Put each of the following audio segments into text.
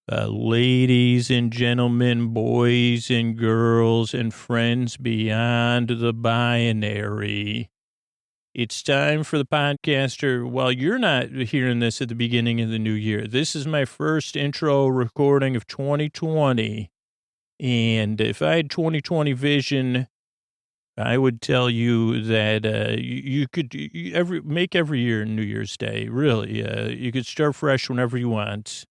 Ladies and gentlemen, boys and girls, and friends beyond the binary. It's time for the podcaster. While you're not hearing this at the beginning of the new year, this is my first intro recording of 2020. And if I had 2020 vision, I would tell you that you could make every year New Year's Day, really. You could start fresh whenever you want.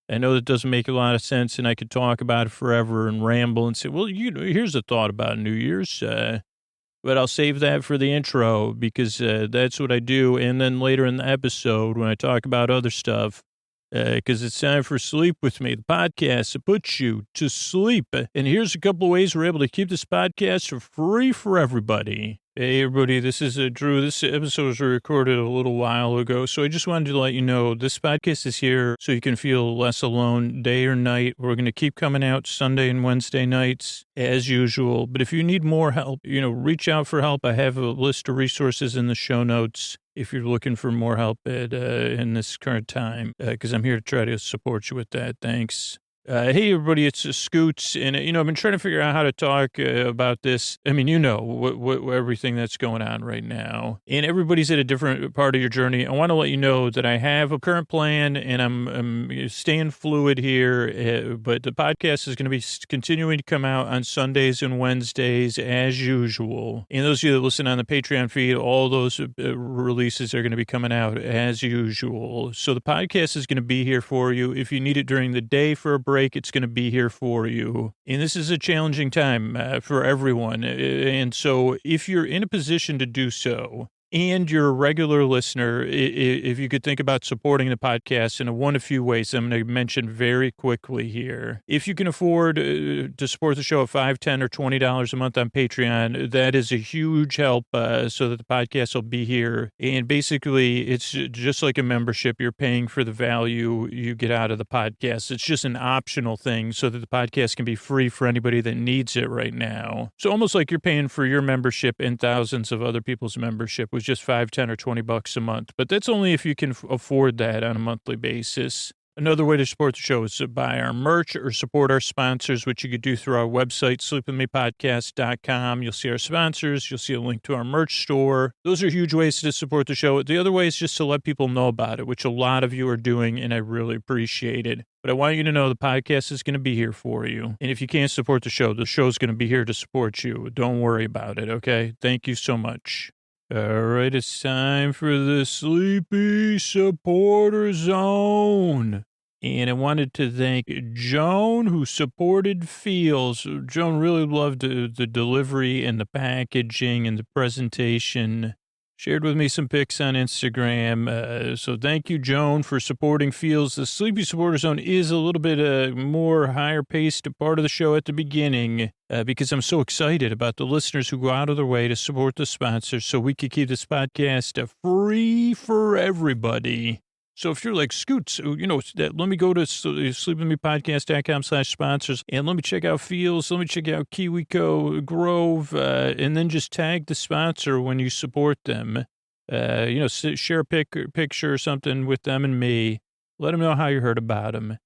I know that doesn't make a lot of sense, and I could talk about it forever and ramble and say, well, here's a thought about New Year's, but I'll save that for the intro because that's what I do. And then later in the episode, when I talk about other stuff, because it's time for Sleep With Me, the podcast that puts you to sleep. And here's a couple of ways we're able to keep this podcast free for everybody. Hey, everybody, this is Drew. This episode was recorded a little while ago, so I just wanted to let you know this podcast is here so you can feel less alone day or night. We're going to keep coming out Sunday and Wednesday nights as usual, but if you need more help, reach out for help. I have a list of resources in the show notes if you're looking for more help in this current time, because I'm here to try to support you with that. Thanks. Hey, everybody, it's Scoots, and, I've been trying to figure out how to talk about this. I mean, what everything that's going on right now, and everybody's at a different part of your journey. I want to let you know that I have a current plan, and I'm staying fluid here, but the podcast is going to be continuing to come out on Sundays and Wednesdays as usual. And those of you that listen on the Patreon feed, all those releases are going to be coming out as usual. So the podcast is going to be here for you. If you need it during the day for a break, it's going to be here for you. And this is a challenging time for everyone. And so if you're in a position to do so, and you're a regular listener, if you could think about supporting the podcast in one of few ways I'm going to mention very quickly here. If you can afford to support the show at $5, $10, or $20 a month on Patreon, that is a huge help so that the podcast will be here. And basically, it's just like a membership. You're paying for the value you get out of the podcast. It's just an optional thing so that the podcast can be free for anybody that needs it right now. So almost like you're paying for your membership and thousands of other people's membership was just $5, $10, or $20 a month. But that's only if you can afford that on a monthly basis. Another way to support the show is to buy our merch or support our sponsors, which you could do through our website, sleepwithmepodcast.com. You'll see our sponsors. You'll see a link to our merch store. Those are huge ways to support the show. The other way is just to let people know about it, which a lot of you are doing, and I really appreciate it. But I want you to know the podcast is going to be here for you. And if you can't support the show's going to be here to support you. Don't worry about it, okay? Thank you so much. All right, it's time for the Sleepy Supporter Zone. And I wanted to thank Joan, who supported Feels. Joan really loved the delivery and the packaging and the presentation. Shared with me some pics on Instagram. So thank you, Joan, for supporting Feels. The Sleepy Supporter Zone is a little bit more higher-paced part of the show at the beginning because I'm so excited about the listeners who go out of their way to support the sponsors so we could keep this podcast free for everybody. So if you're like, Scoots, let me go to sleepwithmepodcast.com/sponsors and let me check out Feels, let me check out KiwiCo, Grove, and then just tag the sponsor when you support them. Share a picture or something with them and me. Let them know how you heard about them.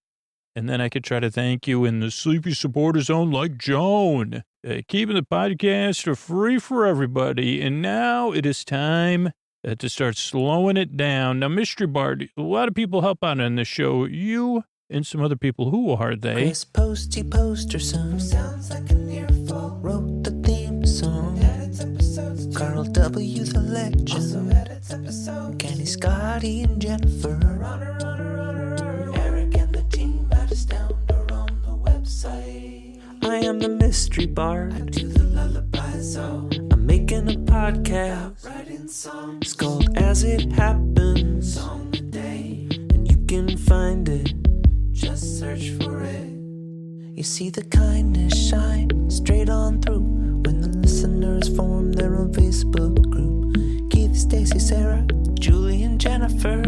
And then I could try to thank you in the Sleepy Supporter Zone like Joan, keeping the podcast free for everybody. And now it is time to start slowing it down. Now, Mystery Bard, a lot of people help out on this show. You and some other people. Who are they? Chris Posty Poster Son sounds like an earful. Wrote the theme song. Edits episodes. Carl W. the Legend. Also edits episodes. Kenny, Scotty, and Jennifer. Runner. Eric and the team at Astound are on the website. I am the Mystery Bard. I do the lullaby song. I'm making a podcast. Writing songs. It's called As It Happens. Song a day. And you can find it. Just search for it. You see the kindness shine straight on through when the listeners form their own Facebook group. Keith, Stacy, Sarah, Julie, and Jennifer.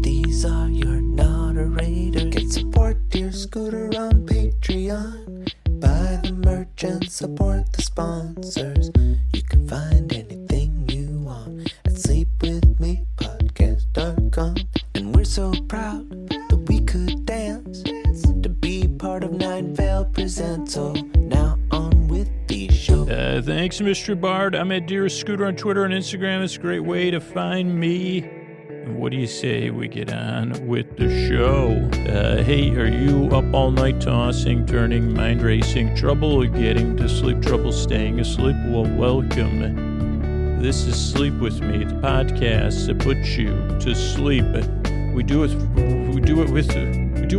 These are your moderators. Get support dear Scooter on Patreon. Buy the merch and support the sponsors. You can find anything you want at sleepwithmepodcast.com. And we're so proud that we could dance to part of Nine Vale Presents. So now on with the show. Thanks, Mr. Bard. I'm at Dearest Scooter on Twitter and Instagram. It's a great way to find me. And what do you say we get on with the show? Hey, are you up all night tossing, turning, mind racing, trouble getting to sleep, trouble staying asleep? Well, welcome. This is Sleep With Me, the podcast that puts you to sleep. We do it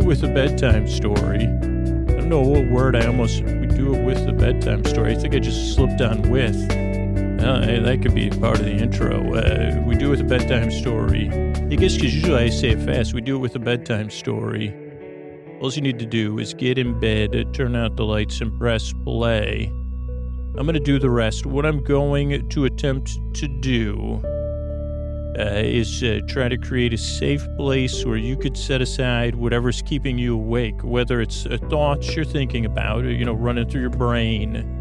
with a bedtime story. I don't know what word we do it with the bedtime story. I think I just slipped on with. That could be part of the intro. We do it with a bedtime story. I guess because usually I say it fast. We do it with a bedtime story. All you need to do is get in bed, turn out the lights, and press play. I'm going to do the rest. What I'm going to attempt to do is try to create a safe place where you could set aside whatever's keeping you awake, whether it's thoughts you're thinking about, running through your brain.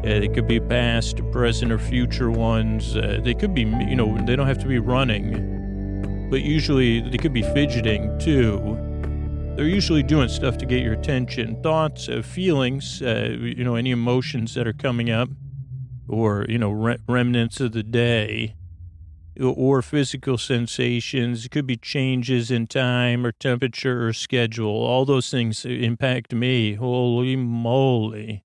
They could be past, present, or future ones. They could be, they don't have to be running, but usually they could be fidgeting too. They're usually doing stuff to get your attention. Thoughts, feelings, any emotions that are coming up, or, remnants of the day, or physical sensations. It could be changes in time or temperature or schedule. All those things impact me. Holy moly.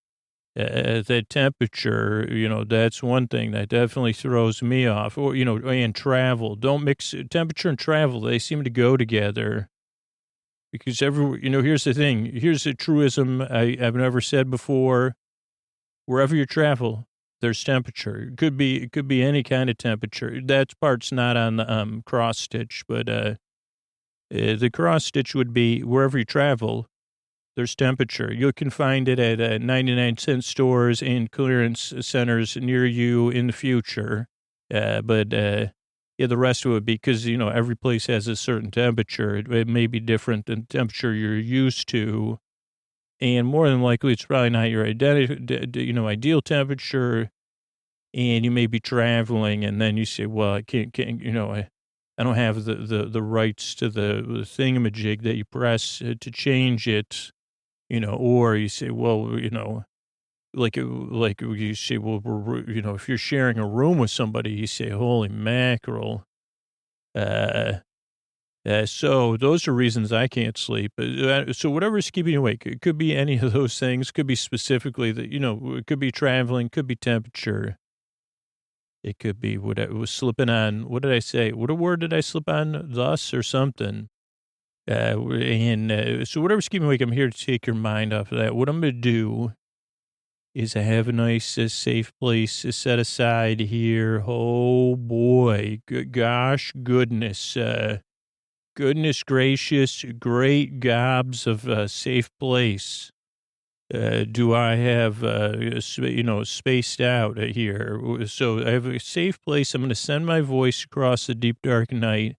That temperature, that's one thing that definitely throws me off. Or, and travel. Don't mix temperature and travel. They seem to go together. Because here's the thing. Here's a truism I've never said before. Wherever you travel, there's temperature. It could be any kind of temperature. That part's not on the cross stitch, but the cross stitch would be wherever you travel, there's temperature. You can find it at 99-cent stores and clearance centers near you in the future. But the rest of it would be because, every place has a certain temperature. It may be different than the temperature you're used to. And more than likely, it's probably not your ideal temperature. And you may be traveling, and then you say, well, I can't I don't have the rights to the thingamajig that you press to change it. Or you say, well, like you say, well, if you're sharing a room with somebody, you say, holy mackerel. So those are reasons I can't sleep. So whatever's keeping you awake, it could be any of those things. Could be specifically that, it could be traveling, could be temperature. It could be what I was slipping on. What did I say? What a word did I slip on? Thus or something. So whatever's keeping you awake, I'm here to take your mind off of that. What I'm going to do is I have a nice, safe place set aside here. Oh, boy. Gosh, goodness. Goodness gracious, great gobs of safe place. Do I have, spaced out here? So I have a safe place. I'm going to send my voice across the deep, dark night.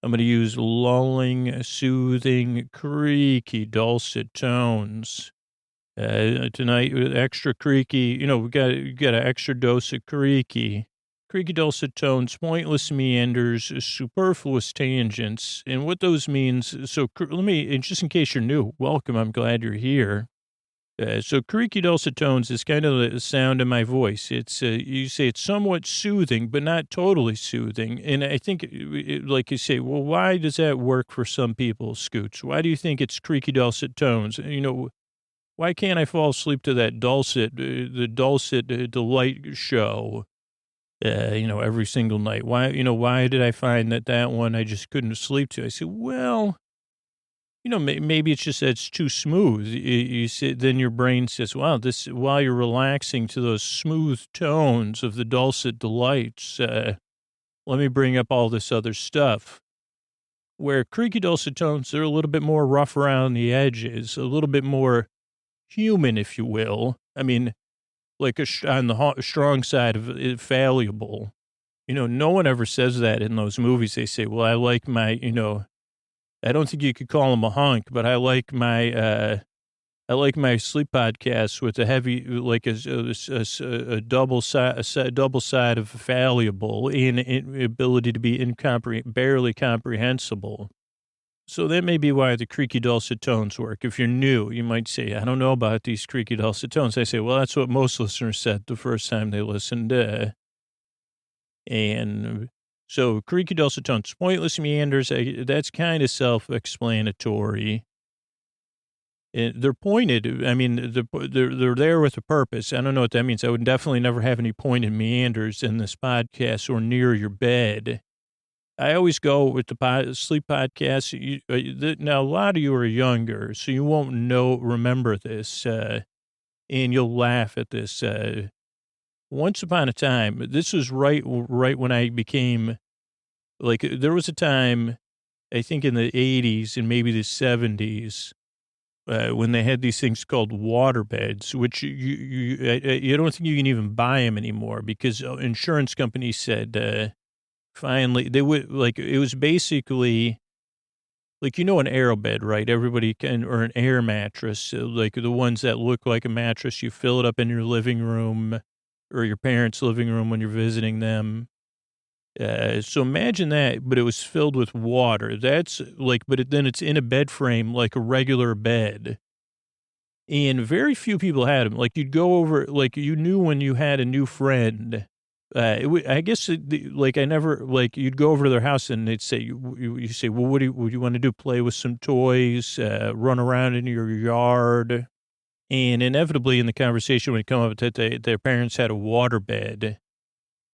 I'm going to use lulling, soothing, creaky, dulcet tones. Tonight, extra creaky, we got an extra dose of creaky, dulcet tones, pointless meanders, superfluous tangents. And what those means, so let me, just in case you're new, welcome, I'm glad you're here. So creaky dulcet tones is kind of the sound of my voice. It's, you say it's somewhat soothing, but not totally soothing. And I think, like you say, well, why does that work for some people, Scoots? Why do you think it's creaky dulcet tones? Why can't I fall asleep to that the dulcet delight show, every single night? Why did I find that one I just couldn't sleep to? I said, well, maybe it's just that it's too smooth. You say, then your brain says, wow, while you're relaxing to those smooth tones of the dulcet delights, let me bring up all this other stuff. Where creaky dulcet tones, they're a little bit more rough around the edges, a little bit more human, if you will. I mean, like on the strong side of fallible. No one ever says that in those movies. They say, well, I like my, I don't think you could call him a hunk, but I like my sleep podcasts with a heavy, like a double side of fallible and ability to be barely comprehensible. So that may be why the creaky dulcet tones work. If you're new, you might say, I don't know about these creaky dulcet tones. I say, well, that's what most listeners said the first time they listened. And so creaky dulcet tones, pointless meanders, that's kind of self-explanatory. They're pointed. I mean, they're there with a purpose. I don't know what that means. I would definitely never have any pointed meanders in this podcast or near your bed. I always go with the sleep podcast. Now, a lot of you are younger, so you won't remember this, and you'll laugh at this. Once upon a time, this was right when I became, like, there was a time, I think in the 80s and maybe the 70s, when they had these things called water beds, which you don't think you can even buy them anymore because insurance companies said, finally, they would, like, it was basically, like, an aero bed, right? Everybody can, or an air mattress, like the ones that look like a mattress. You fill it up in your living room or your parents' living room when you're visiting them. So imagine that, but it was filled with water. That's like, then it's in a bed frame, like a regular bed. And very few people had them. Like you'd go over, like you knew when you had a new friend. I guess, like I never, like you'd go over to their house and they'd say, you say, well, what do you want to do? Play with some toys, run around in your yard. And inevitably in the conversation would come up that their parents had a water bed.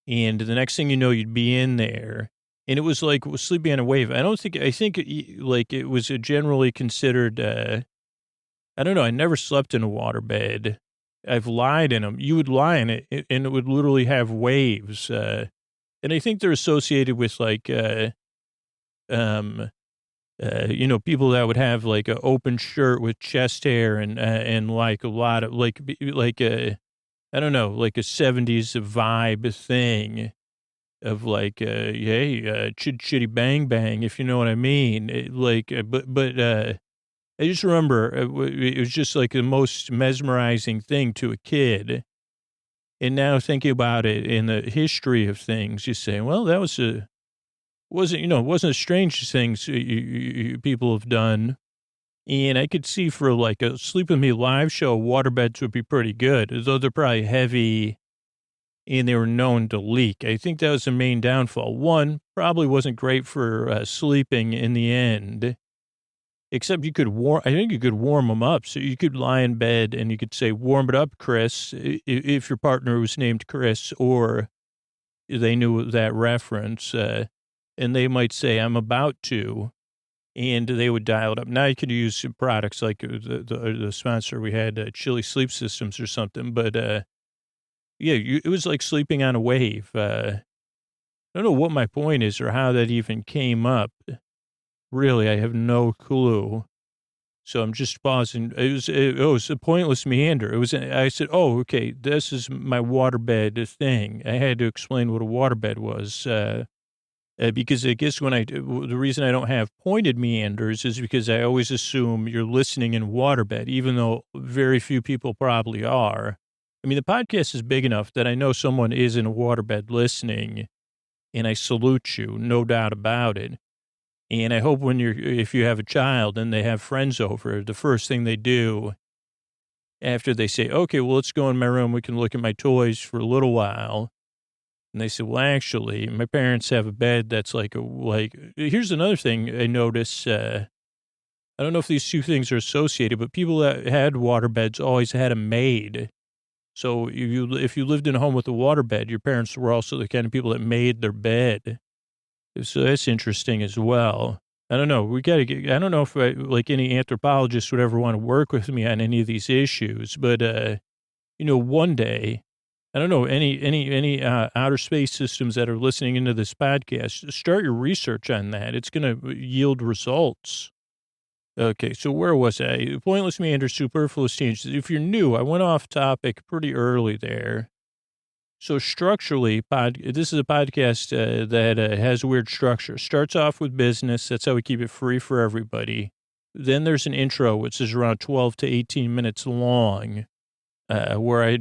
And the next thing you know, you'd be in there. And it was like sleeping on a wave. I think like it was generally considered, I don't know. I never slept in a water bed. I've lied in them. You would lie in it, and it would literally have waves. And I think they're associated with like, people that would have like an open shirt with chest hair and like a lot of I don't know, like a 70s vibe thing of like, hey, chitty bang bang, if you know what I mean. I just remember it was just like the most mesmerizing thing to a kid. And now thinking about it in the history of things, you say, well, that wasn't the strangest things people have done. And I could see for like a Sleep With Me live show, waterbeds would be pretty good, though they're probably heavy and they were known to leak. I think that was the main downfall. One, probably wasn't great for sleeping in the end. Except you could I think you could warm them up. So you could lie in bed and you could say, warm it up, Chris, if your partner was named Chris or they knew that reference. And they might say, I'm about to, and they would dial it up. Now you could use products like the sponsor we had, Chili Sleep Systems or something. But, it was like sleeping on a wave. I don't know what my point is or how that even came up. Really, I have no clue. So I'm just pausing. It was a pointless meander. I said, oh, okay, this is my waterbed thing. I had to explain what a waterbed was. Because I guess the reason I don't have pointed meanders is because I always assume you're listening in waterbed, even though very few people probably are. I mean, the podcast is big enough that I know someone is in a waterbed listening, and I salute you, no doubt about it. And I hope if you have a child and they have friends over, the first thing they do after they say, okay, well, let's go in my room. We can look at my toys for a little while. And they say, well, actually, my parents have a bed that's here's another thing I notice. I don't know if these two things are associated, but people that had water beds always had a maid. So if you lived in a home with a water bed, your parents were also the kind of people that made their bed. So that's interesting as well. I don't know. I don't know if any anthropologist would ever want to work with me on any of these issues, but, one day, I don't know, any outer space systems that are listening into this podcast, start your research on that. It's going to yield results. Okay, so where was I? Pointless meander, superfluous changes. If you're new, I went off topic pretty early there. So structurally, this is a podcast that has weird structure. Starts off with business. That's how we keep it free for everybody. Then there's an intro, which is around 12 to 18 minutes long, where I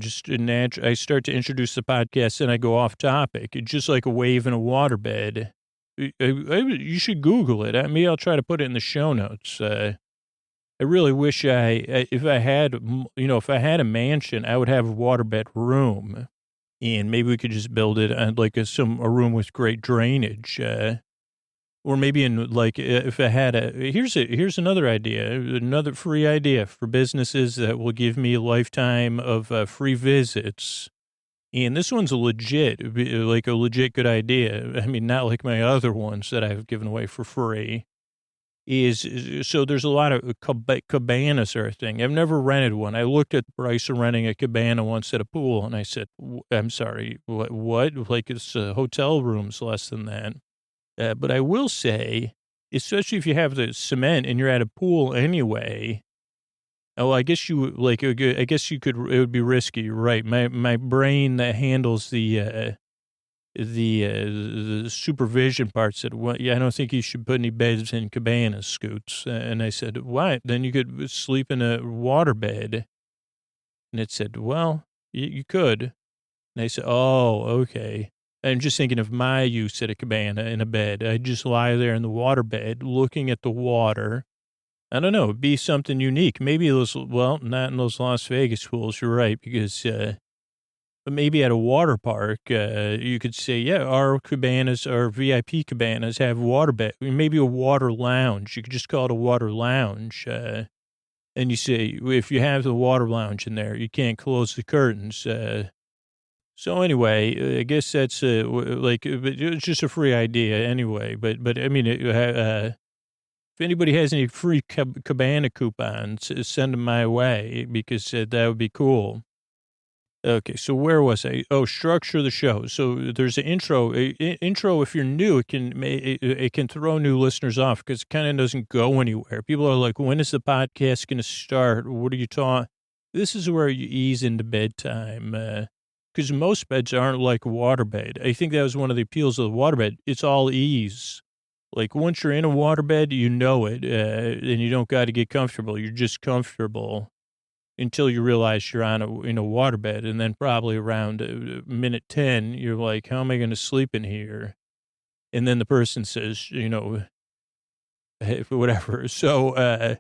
start to introduce the podcast and I go off topic. It's just like a wave in a waterbed. You should Google it. Maybe I'll try to put it in the show notes. I really wish if I had, if I had a mansion, I would have a waterbed room, and maybe we could just build it on like a room with great drainage, or maybe if I had here's another idea, another free idea for businesses that will give me a lifetime of free visits. And this one's a legit good idea. I mean, not like my other ones that I've given away for free. So there's a lot of cabanas are a thing. I've never rented one. I looked at the price of renting a cabana once at a pool, and I said, I'm sorry, what? Like it's hotel rooms less than that. But I will say, especially if you have the cement and you're at a pool anyway. Oh, I guess I guess you could. It would be risky, right? My brain that handles the supervision part said, "Well, yeah, I don't think you should put any beds in cabanas, Scoots." And I said, "Why? Then you could sleep in a water bed." And it said, "Well, you could." And I said, "Oh, okay." I'm just thinking of my use at a cabana in a bed. I just lie there in the water bed, looking at the water. I don't know. It'd be something unique. Maybe not in those Las Vegas pools. You're right, because. But maybe at a water park, you could say, yeah, our cabanas, our VIP cabanas have waterbed, maybe a water lounge. You could just call it a water lounge. And you say, if you have the water lounge in there, you can't close the curtains. So anyway, I guess that's it's just a free idea anyway. But I mean, if anybody has any free cabana coupons, send them my way, because that would be cool. Okay, so where was I? Oh, structure the show. So there's an intro. Intro, if you're new, it can throw new listeners off because it kind of doesn't go anywhere. People are like, when is the podcast going to start? What are you talking? This is where you ease into bedtime, because most beds aren't like a waterbed. I think that was one of the appeals of the waterbed. It's all ease. Like once you're in a waterbed, you know it, and you don't got to get comfortable. You're just comfortable until you realize you're in a waterbed. And then probably around minute 10, you're like, how am I going to sleep in here? And then the person says, whatever. So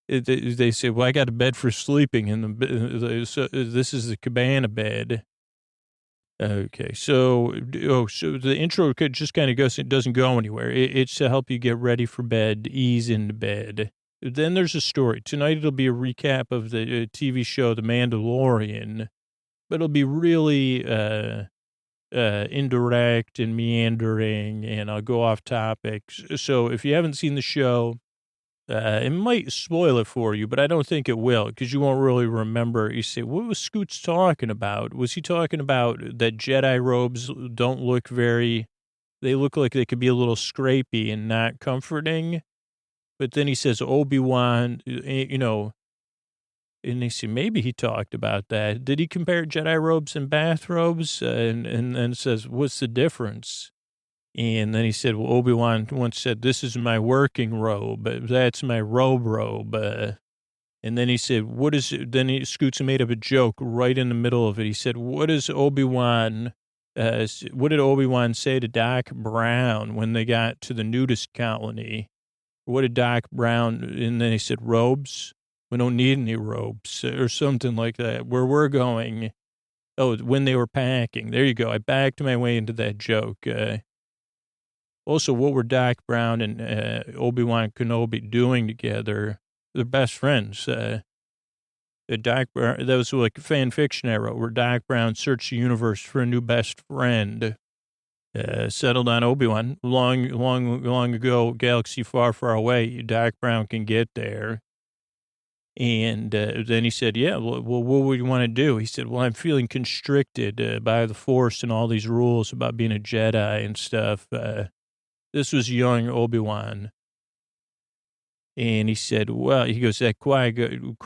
they say, well, I got a bed for sleeping. So this is the cabana bed. Okay. So the intro could just kind of goes, it doesn't go anywhere. It's to help you get ready for bed, ease into bed. Then there's a story. Tonight it'll be a recap of the TV show, The Mandalorian, but it'll be really indirect and meandering, and I'll go off topic. So if you haven't seen the show, it might spoil it for you, but I don't think it will, because you won't really remember. You say, what was Scoots talking about? Was he talking about that Jedi robes don't look they look like they could be a little scrapey and not comforting? But then he says, Obi-Wan, and they say, maybe he talked about that. Did he compare Jedi robes and bathrobes? And says, what's the difference? And then he said, well, Obi-Wan once said, this is my working robe. That's my robe. And then he said, what is it? Then Scoots made up a joke right in the middle of it. He said, what did Obi-Wan say to Doc Brown when they got to the nudist colony? What did Doc Brown, and then he said, robes? We don't need any robes, or something like that. Where we're going, when they were packing. There you go. I backed my way into that joke. Also, what were Doc Brown and Obi-Wan Kenobi doing together? They're best friends. Doc Brown, that was like fan fiction I wrote, where Doc Brown searched the universe for a new best friend. Settled on Obi-Wan long ago, galaxy far, far away. Doc Brown can get there. And then he said, yeah, well, what would you want to do? He said, well, I'm feeling constricted by the Force and all these rules about being a Jedi and stuff. This was young Obi-Wan. And he said, well, he goes, that Qui-Gon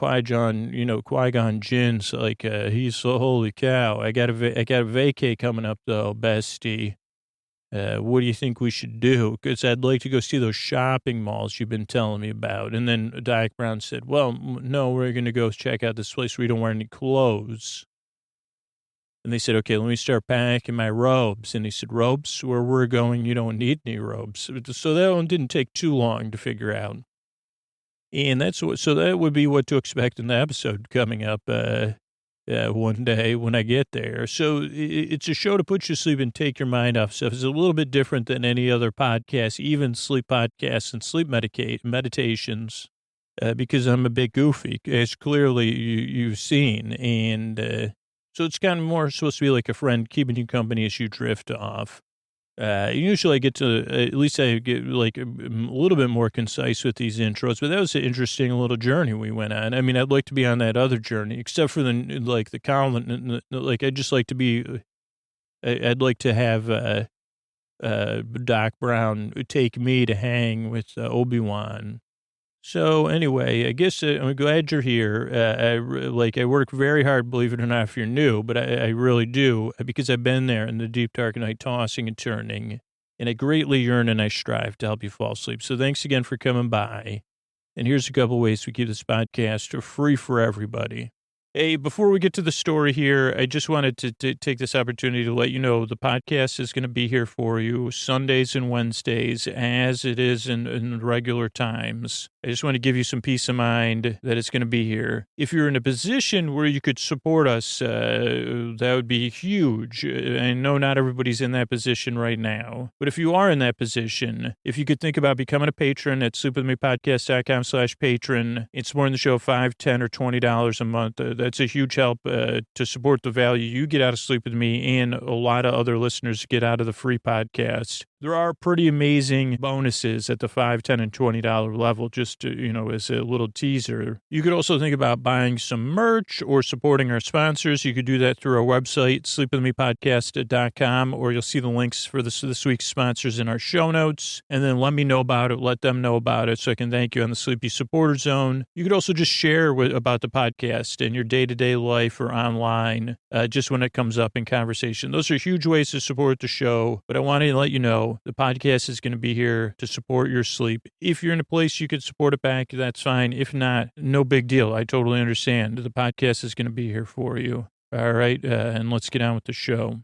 Jinn's like, he's so holy cow. I got a vacay coming up though, bestie. What do you think we should do? Because I'd like to go see those shopping malls you've been telling me about. And then Doc Brown said, well, no, we're going to go check out this place where you don't wear any clothes. And they said, okay, let me start packing my robes. And he said, robes? Where we're going, you don't need any robes. So that one didn't take too long to figure out. And so that would be what to expect in the episode coming up one day when I get there. So it's a show to put you to sleep and take your mind off stuff. It's a little bit different than any other podcast, even sleep podcasts and sleep meditations, because I'm a bit goofy, as clearly you've seen. And so it's kind of more supposed to be like a friend keeping you company as you drift off. Usually I get to, at least I get like a little bit more concise with these intros, but that was an interesting little journey we went on. I mean, I'd like to be on that other journey, except for the Colin, like I'd just like to be, I'd like to have Doc Brown take me to hang with Obi-Wan. So anyway, I guess I'm glad you're here. I work very hard, believe it or not, if you're new, but I really do, because I've been there in the deep dark night, tossing and turning, and I greatly yearn and I strive to help you fall asleep. So thanks again for coming by. And here's a couple ways we keep this podcast free for everybody. Hey, before we get to the story here, I just wanted to take this opportunity to let you know the podcast is going to be here for you Sundays and Wednesdays as it is in regular times. I just want to give you some peace of mind that it's going to be here. If you're in a position where you could support us, that would be huge. I know not everybody's in that position right now, but if you are in that position, if you could think about becoming a patron at sleepwithmepodcast.com/patron, it's more in the show $5, $10, or $20 a month. That's a huge help to support the value you get out of Sleep With Me and a lot of other listeners get out of the free podcast. There are pretty amazing bonuses at the $5, $10, and $20 level, just to, as a little teaser. You could also think about buying some merch or supporting our sponsors. You could do that through our website, sleepwithmepodcast.com, or you'll see the links for this week's sponsors in our show notes. And then let me know about it. Let them know about it so I can thank you on the Sleepy Supporter Zone. You could also just share about the podcast in your day-to-day life or online, just when it comes up in conversation. Those are huge ways to support the show, but I wanted to let you know the podcast is going to be here to support your sleep. If you're in a place you could support it back, that's fine. If not, no big deal. I totally understand. The podcast is going to be here for you. All right, and let's get on with the show.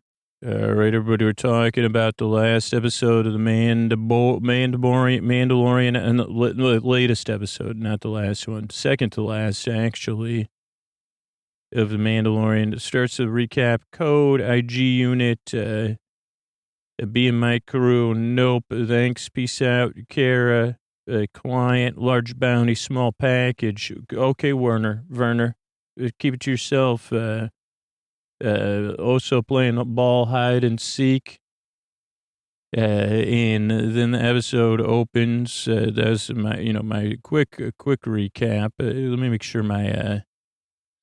All right, everybody, we're talking about the last episode of the Mandalorian, and the latest episode, not the last one, second to last, actually, of the Mandalorian. It starts with recap code, IG unit, be in my crew. Nope. Thanks. Peace out. Kara, client, large bounty, small package. Okay, Werner, keep it to yourself. Also playing ball, hide and seek. And then the episode opens. That's my quick recap. Let me make sure my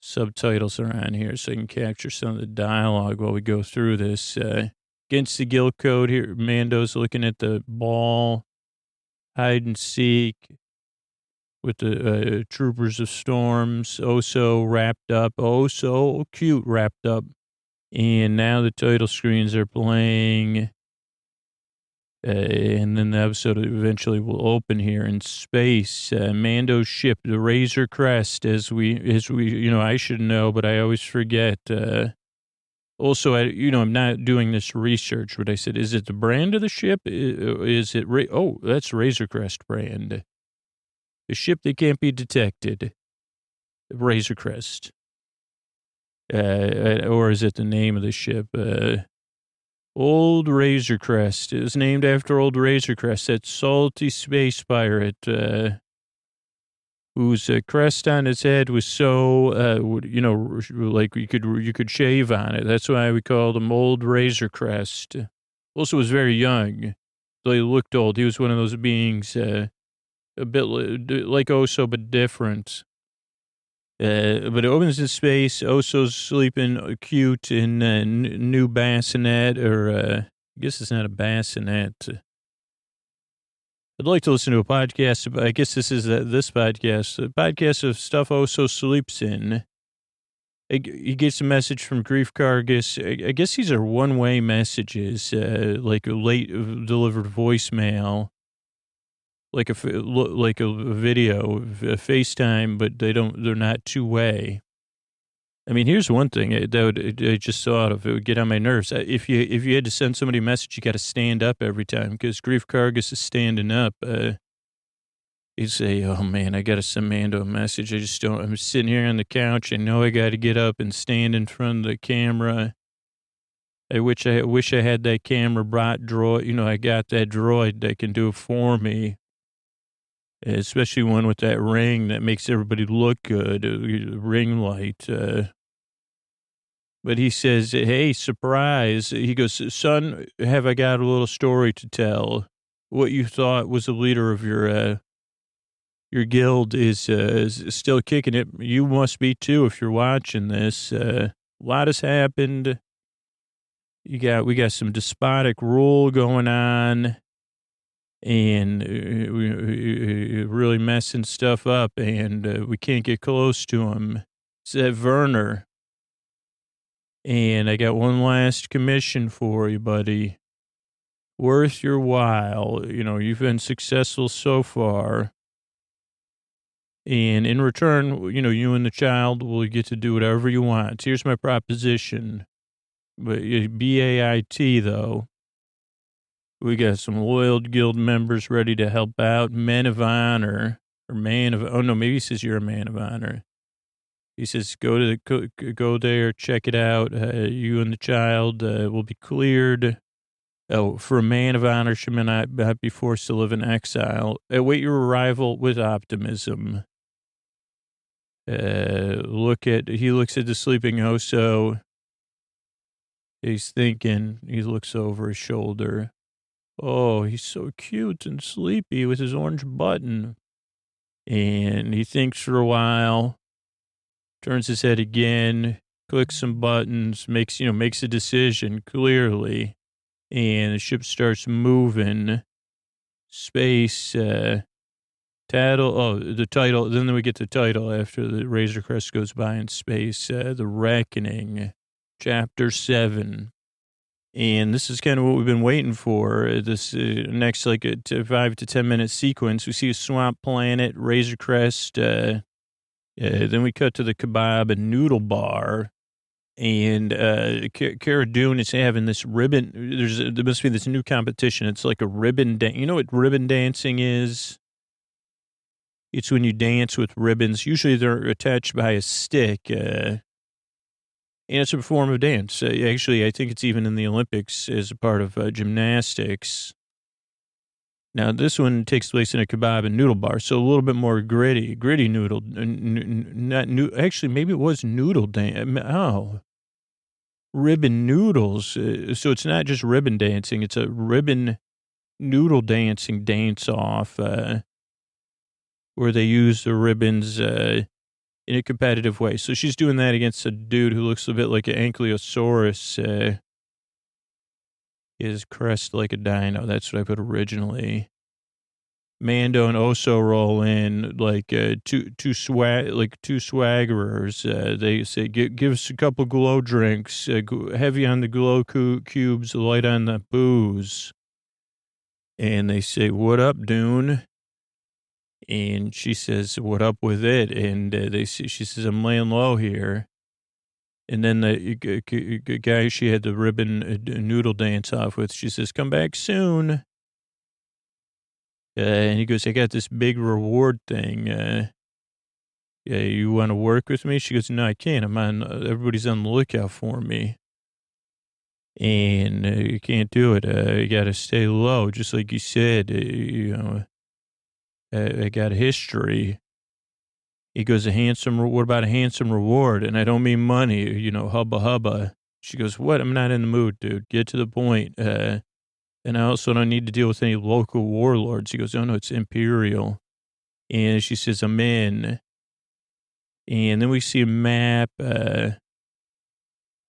subtitles are on here so I can capture some of the dialogue while we go through this. Against the guild code here, Mando's looking at the ball, hide and seek with the Troopers of Storms, so wrapped up, so cute wrapped up. And now the title screens are playing. And then the episode eventually will open here in space. Mando's ship, the Razor Crest, as we, I should know, but I always forget. Also, I'm not doing this research, but I said, is it the brand of the ship? Is it, that's Razor Crest brand. The ship that can't be detected. Razor Crest. Or is it the name of the ship? Old Razor Crest. It was named after Old Razor Crest, that salty space pirate, whose crest on his head was so, like you could shave on it. That's why we called him Old Razor Crest. Also was very young, though he looked old. He was one of those beings, a bit like Oso, but different. But it opens in space. Oso's sleeping cute in new bassinet, or I guess it's not a bassinet. I'd like to listen to a podcast, but I guess this is this podcast, a podcast of stuff Oso sleeps in. He gets a message from Grief Cargus. I guess these are one-way messages, like a late delivered voicemail, like a video, a FaceTime, but they're not two-way. I mean, here's one thing I just thought of. It would get on my nerves. If you had to send somebody a message, you got to stand up every time because Grief Kargas is standing up. You'd say, "Oh man, I got to send Mando a message. I just don't. I'm sitting here on the couch. I know I got to get up and stand in front of the camera. I wish I had that camera brought droid. You know, I got that droid that can do it for me." Especially one with that ring that makes everybody look good, ring light. But he says, "Hey, surprise." He goes, "Son, have I got a little story to tell? What you thought was the leader of your guild is still kicking it. You must be too if you're watching this. A lot has happened. We got some despotic rule going on. And we really messing stuff up, and we can't get close to him." It's that Werner. "And I got one last commission for you, buddy. Worth your while. You know, you've been successful so far. And in return, you know, you and the child will get to do whatever you want. Here's my proposition. But BAIT, though. We got some loyal guild members ready to help out. Men of honor, or oh no, maybe he says you're a man of honor. He says, go there, check it out. You and the child will be cleared. Oh, for a man of honor, should not be forced to live in exile. Await your arrival with optimism." He looks at the sleeping Oso. He's thinking, he looks over his shoulder. "Oh, he's so cute and sleepy with his orange button." And he thinks for a while, turns his head again, clicks some buttons, makes a decision clearly. And the ship starts moving. Space, the title. Then we get the title after the Razor Crest goes by in space. The Reckoning, Chapter 7. And this is kind of what we've been waiting for. This next 5 to 10 minute sequence. We see a swamp planet, Razor Crest. Then we cut to the kebab and noodle bar. And Cara Dune is having this ribbon. There must be this new competition. It's like a ribbon dance. You know what ribbon dancing is? It's when you dance with ribbons. Usually they're attached by a stick. And it's a form of dance. Actually, I think it's even in the Olympics as a part of gymnastics. Now, this one takes place in a kebab and noodle bar, so a little bit more gritty noodle. Actually, maybe it was noodle dance. Oh, ribbon noodles. So it's not just ribbon dancing. It's a ribbon noodle dancing dance-off where they use the ribbons in a competitive way. So she's doing that against a dude who looks a bit like an ankylosaurus. His crest like a dino. That's what I put originally. Mando and Oso roll in like two swaggerers. They say, give us a couple glow drinks, heavy on the glow cubes, light on the booze. And they say, "What up, Dune?" And she says, "What up with it?" And she says, "I'm laying low here." And then the guy she had the ribbon noodle dance off with, she says, "Come back soon." And he goes, "I got this big reward thing. Yeah, you want to work with me?" She goes, "No, I can't. Everybody's on the lookout for me. And you can't do it. You got to stay low, just like you said. I got a history." He goes, "What about a handsome reward? And I don't mean money, hubba hubba." She goes, "What? I'm not in the mood, dude. Get to the point. And I also don't need to deal with any local warlords." He goes, "Oh, no, it's Imperial." And she says, "I'm in." And then we see a map. What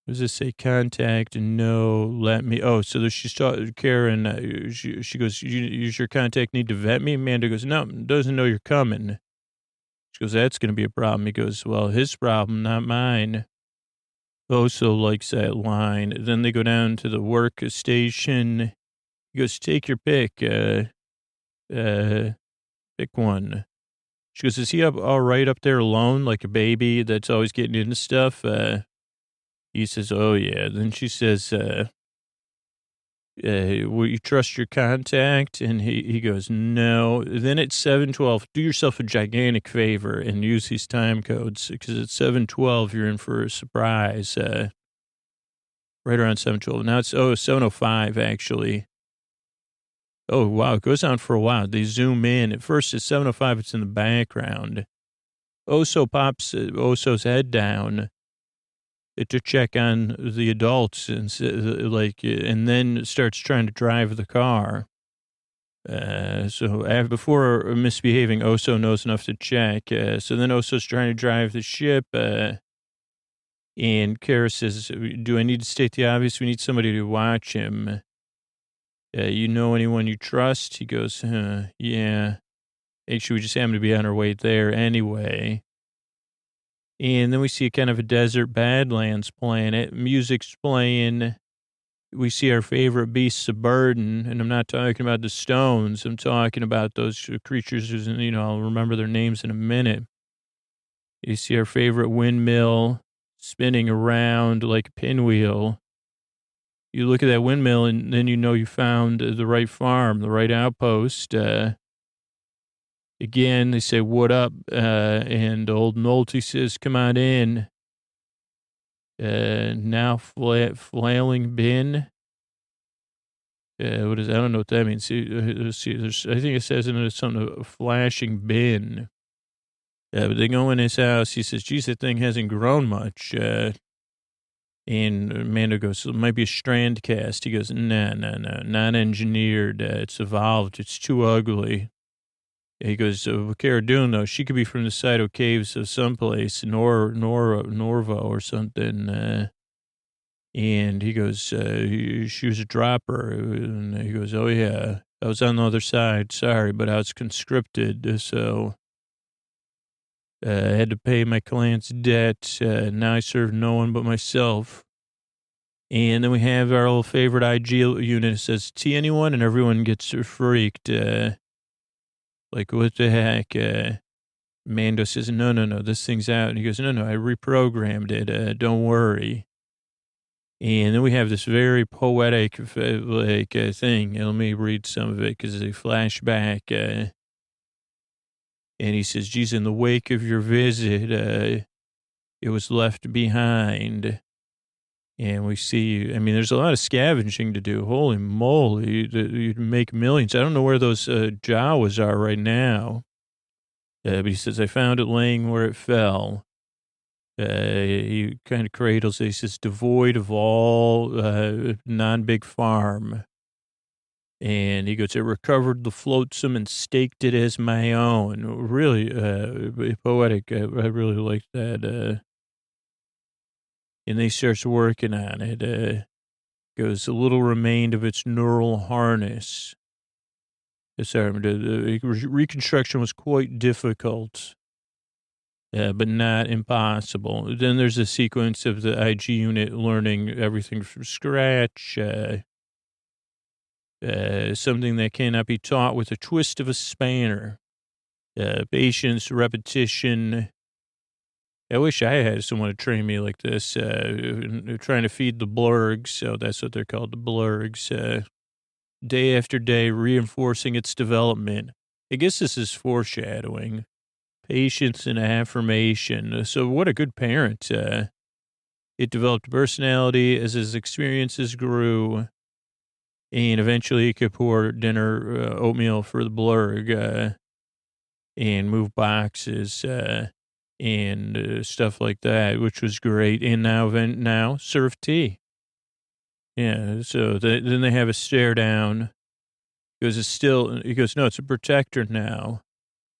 does it say? Contact, no, let me. Oh, so she's talking, Karen, she goes, "Use your contact need to vet me?" Amanda goes, "No, doesn't know you're coming." She goes, "That's going to be a problem." He goes, "Well, his problem, not mine." Oso likes that line. Then they go down to the work station. He goes, "Take your pick. Pick one." She goes, is he up all right up there alone, like a baby that's always getting into stuff? He says, oh, yeah. Then she says, will you trust your contact? And he goes, no. Then at 7:12, do yourself a gigantic favor and use these time codes, because at 7:12, you're in for a surprise. Right around 7:12. Now it's 7:05, actually. Oh, wow. It goes on for a while. They zoom in. At first, at 7:05, it's in the background. Oso pops Oso's head down to check on the adults and then starts trying to drive the car. Before misbehaving, Oso knows enough to check. So then Oso's trying to drive the ship. And Kara says, do I need to state the obvious? We need somebody to watch him. You know anyone you trust? He goes, yeah. Actually, we just happen to be on our way there anyway. And then we see kind of a desert Badlands planet. Music's playing. We see our favorite beasts of burden. And I'm not talking about the Stones. I'm talking about those creatures who's, I'll remember their names in a minute. You see our favorite windmill spinning around like a pinwheel. You look at that windmill and then you found the right farm, the right outpost. Again, they say, what up? And old Nolte says, come on in. Now flailing bin. What is, I don't know what that means. See, I think it says in it something, a flashing bin. But they go in his house. He says, geez, that thing hasn't grown much. And Amanda goes, it might be a strand cast. He goes, no, not engineered. It's evolved. It's too ugly. He goes, what Cara doing, though? She could be from the Saito Caves of someplace, Norvo or something. And he goes, she was a dropper. And he goes, oh, yeah, I was on the other side. Sorry, but I was conscripted, so I had to pay my clan's debt. Now I serve no one but myself. And then we have our little favorite IG unit. It says, T anyone? And everyone gets freaked. Like, what the heck? Mando says, no, this thing's out. And he goes, no, I reprogrammed it. Don't worry. And then we have this very poetic, thing. And let me read some of it because it's a flashback. And he says, geez, in the wake of your visit, it was left behind. And we see, there's a lot of scavenging to do. Holy moly, you'd make millions. I don't know where those Jawas are right now. But he says, I found it laying where it fell. He kind of cradles it. He says, devoid of all non-big farm. And he goes, I recovered the flotsam and staked it as my own. Really poetic. I really like that. And they starts working on it. Goes, a little remained of its neural harness. The reconstruction was quite difficult, but not impossible. Then there's a sequence of the IG unit learning everything from scratch. Something that cannot be taught with a twist of a spanner. Patience, repetition. I wish I had someone to train me like this, trying to feed the blurgs. So that's what they're called, the blurgs. Day after day, reinforcing its development. I guess this is foreshadowing. Patience and affirmation. So what a good parent. It developed personality as his experiences grew. And eventually he could pour dinner oatmeal for the blurg and move boxes and stuff like that, which was great. And now serve tea. Yeah, so then they have a stare down. He goes, no, it's a protector now,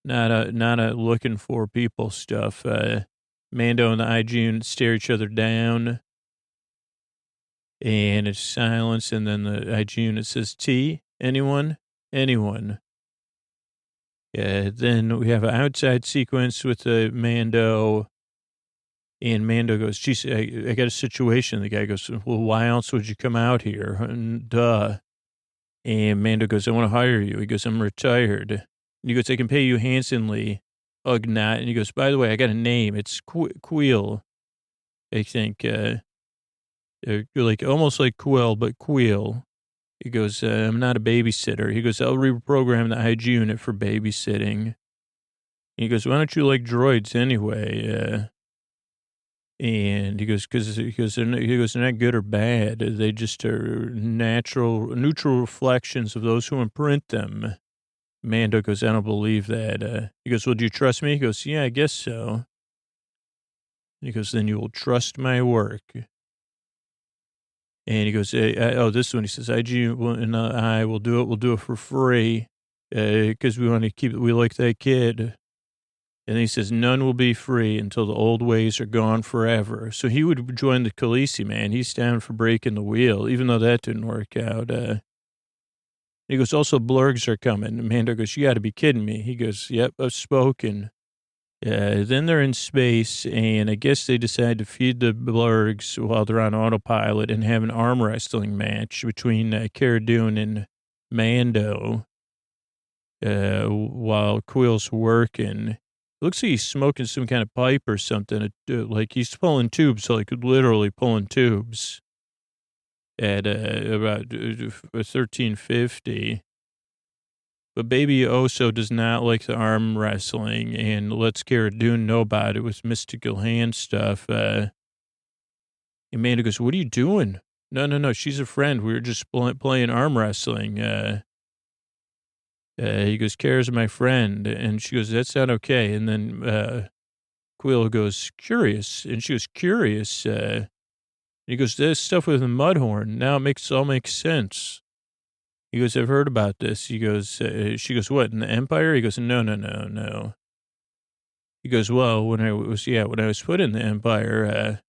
not a looking for people stuff. Mando and the IG unit stare each other down. And it's silence, and then the IG unit says, T, anyone? Anyone. Yeah, then we have an outside sequence with the Mando, and Mando goes, geez, I got a situation. The guy goes, well, why else would you come out here? And, duh. And Mando goes, I want to hire you. He goes, I'm retired. And he goes, I can pay you handsomely Ugnaught. And he goes, by the way, I got a name. It's Queel, I think. Like almost like Quill, but Queel. He goes, I'm not a babysitter. He goes, I'll reprogram the IG unit for babysitting. He goes, why don't you like droids anyway? And he goes, they're not good or bad. They just are neutral reflections of those who imprint them. Mando goes, I don't believe that. He goes, well, do you trust me? He goes, yeah, I guess so. He goes, then you will trust my work. And he goes, this one, he says, IG and I will do it. We'll do it for free because we want to keep it. We like that kid. And he says, none will be free until the old ways are gone forever. So he would join the Khaleesi, man. He's down for breaking the wheel, even though that didn't work out. He goes, also, blurgs are coming. And Mando goes, you got to be kidding me. He goes, yep, I've spoken. Then they're in space, and I guess they decide to feed the blurgs while they're on autopilot and have an arm wrestling match between Cara Dune and Mando while Quill's working. Looks like he's smoking some kind of pipe or something. Like he's pulling tubes, like literally pulling tubes at about 1350. But Baby Oso does not like the arm wrestling and lets Cara Dune know about it with mystical hand stuff. Amanda goes, what are you doing? No, she's a friend. We were just playing arm wrestling. He goes, Cara's my friend. And she goes, that's not okay. And then Quill goes, curious. And she goes, curious. He goes, there's stuff with a mudhorn. Now it all makes sense. He goes, I've heard about this. He goes, she goes, what, in the Empire? He goes, no. He goes, well, when I was put in the Empire,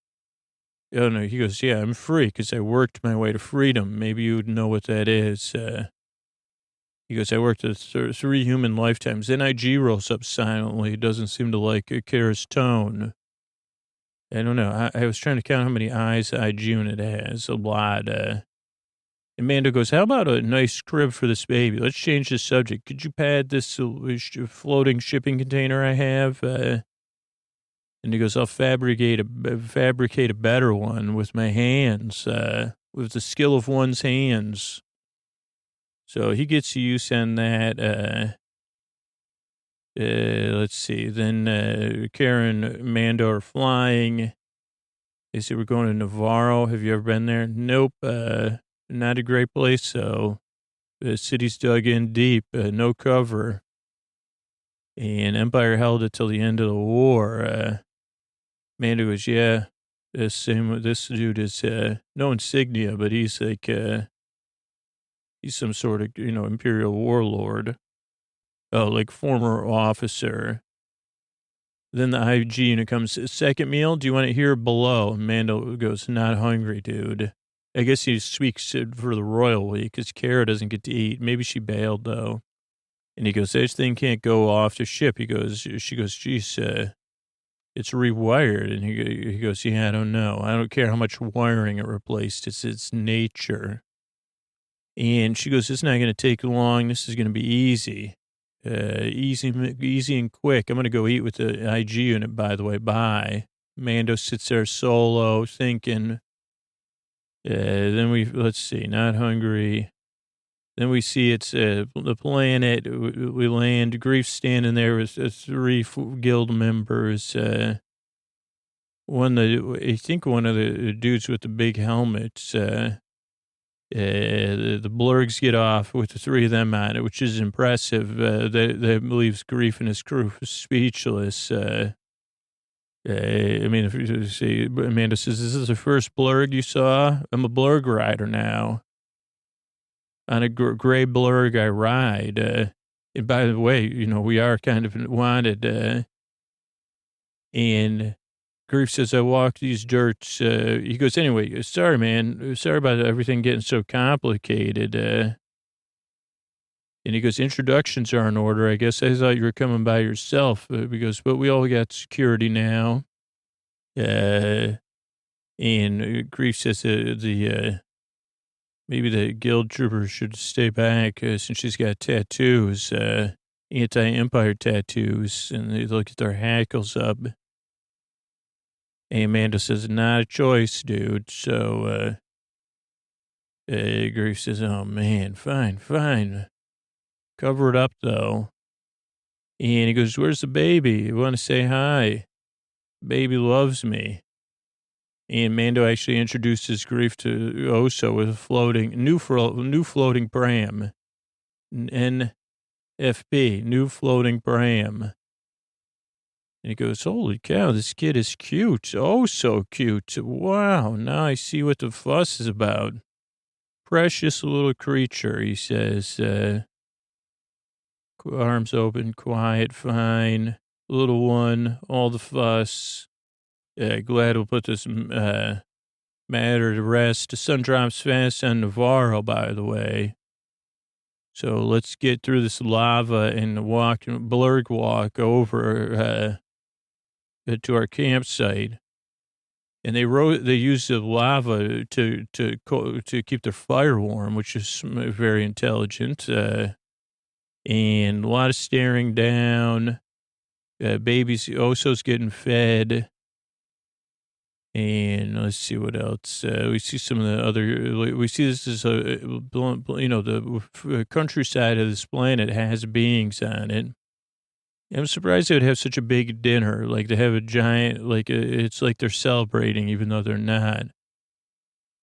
oh no, he goes, yeah, I'm free because I worked my way to freedom. Maybe you would know what that is. He goes, I worked 3 human lifetimes. Then IG rolls up silently. He doesn't seem to like Kara's tone. I don't know. I was trying to count how many eyes the IG unit has. A lot. Amanda goes, how about a nice crib for this baby? Let's change the subject. Could you pad this floating shipping container I have? And he goes, I'll fabricate a better one with my hands, with the skill of one's hands. So he gets use on that. Let's see. Then Karen and Mando are flying. They say, we're going to Navarro. Have you ever been there? Nope. Not a great place. So the city's dug in deep, no cover. And Empire held it till the end of the war. Mando goes, yeah, this dude is no insignia, but he's like, he's some sort of, imperial warlord. Oh, like former officer. Then the IG unit comes, second meal, do you want it here or below? Mando goes, not hungry, dude. I guess he speaks for the royal week because Cara doesn't get to eat. Maybe she bailed, though. And he goes, this thing can't go off the ship. She goes, geez, it's rewired. And he goes, yeah, I don't know. I don't care how much wiring it replaced. It's its nature. And she goes, it's not going to take long. This is going to be easy. Easy and quick. I'm going to go eat with the IG unit, by the way. Bye. Mando sits there solo thinking. Then let's see, not hungry. Then we see it's the planet. We land. Grief's standing there with 3 guild members. I think one of the dudes with the big helmets. The blurgs get off with the 3 of them on it, which is impressive. That leaves Grief and his crew speechless. I mean, if you see, Amanda says, is this the first blurg you saw? I'm a blurg rider now. On a gray blurg I ride. And by the way, we are kind of wanted. And Grief says, I walk these dirts. He goes, anyway, sorry, man. Sorry about everything getting so complicated. And he goes, introductions are in order. I guess I thought you were coming by yourself. He goes, but we all got security now. And Grief says maybe the guild trooper should stay back since she's got tattoos. And anti-empire tattoos, and they look at their hackles up. And Amanda says, not a choice, dude. So, Grief says, oh, man, fine. Cover it up, though. And he goes, where's the baby? You want to say hi? Baby loves me. And Mando actually introduces Grief to Oso with a new floating pram. NFP, new floating pram. And he goes, holy cow, this kid is cute. Oh, so cute. Wow, now I see what the fuss is about. Precious little creature, he says. Arms open, quiet, fine. Little one, all the fuss. Glad we'll put this matter to rest. The sun drops fast on Navarro, by the way. So let's get through this lava and blurg walk over to our campsite. And they used the lava to keep their fire warm, which is very intelligent. And a lot of staring down. Babies, Oso's getting fed. And let's see what else. We see some of the other, we see this as the countryside of this planet has beings on it. I'm surprised they would have such a big dinner, like to have a giant, it's like they're celebrating, even though they're not.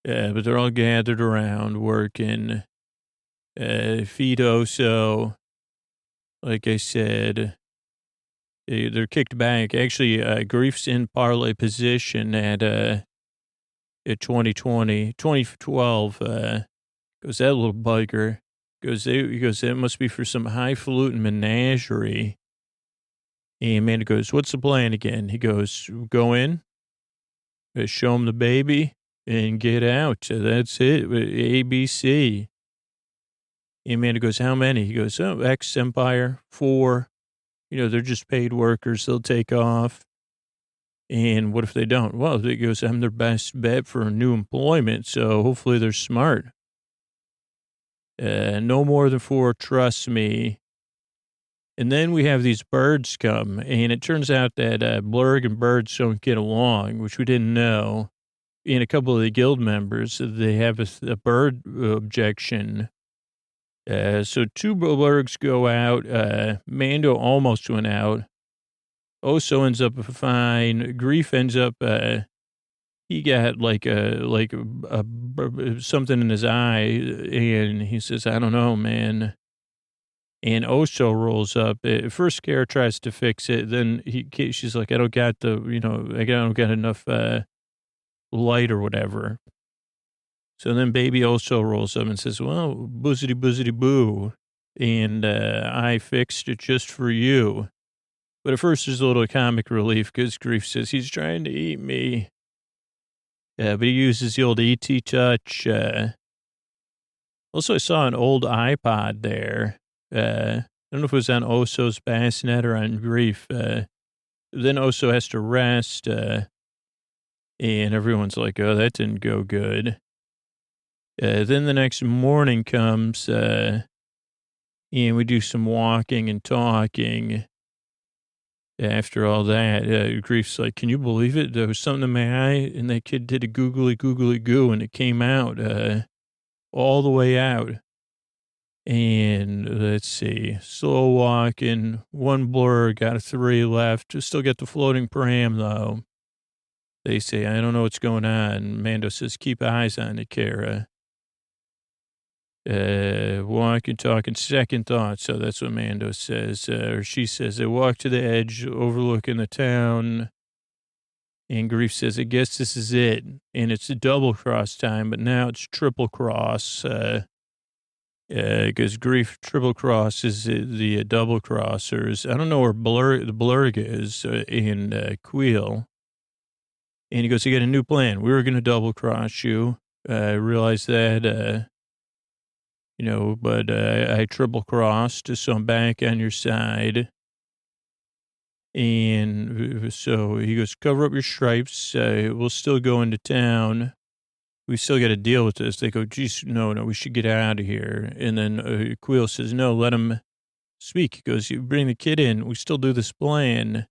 But they're all gathered around working. Feed Oso. Like I said, they're kicked back. Actually, Grief's in parlay position at 2012. Goes, that little bugger. He goes, that must be for some highfalutin menagerie. And Amanda goes, what's the plan again? He goes, go in, show him the baby, and get out. That's it. ABC. And Amanda goes, how many? He goes, oh, X-Empire, 4. They're just paid workers. They'll take off. And what if they don't? Well, he goes, I'm their best bet for new employment, so hopefully they're smart. No more than 4, trust me. And then we have these birds come, and it turns out that blurg and birds don't get along, which we didn't know. And a couple of the guild members, they have a bird objection. So 2 blurgs go out. Mando almost went out. Oso ends up fine. Grief ends up, he got something in his eye, and he says, I don't know, man. And Oso rolls up. First, Scare tries to fix it. Then she's like, I don't got I don't got enough light or whatever. So then baby Oso rolls up and says, well, boozity boo. And I fixed it just for you. But at first there's a little comic relief because Grief says he's trying to eat me. But he uses the old E.T. touch. Also, I saw an old iPod there. I don't know if it was on Oso's bassinet or on Grief. Then Oso has to rest. And everyone's like, oh, that didn't go good. Then the next morning comes, and we do some walking and talking. After all that, Grief's like, can you believe it? There was something in my eye, and that kid did a googly goo, and it came out all the way out. And let's see, slow walking, 1 blur, got 3 left. Still got the floating pram, though. They say, I don't know what's going on. Mando says, keep eyes on it, Kara. Walking, talking, second thought. So that's what Mando says. Or she says, they walk to the edge, overlooking the town. And Grief says, I guess this is it. And it's a double cross time, but now it's triple cross. Because Grief triple cross is the double crossers. I don't know where the blurg is in Queel. And he goes, I got a new plan. We were going to double cross you. I realized that, but I triple crossed, so I'm back on your side. And so he goes, cover up your stripes. We'll still go into town. We still got to deal with this. They go, geez, no, we should get out of here. And then Queel says, no, let him speak. He goes, you bring the kid in. We still do this plan.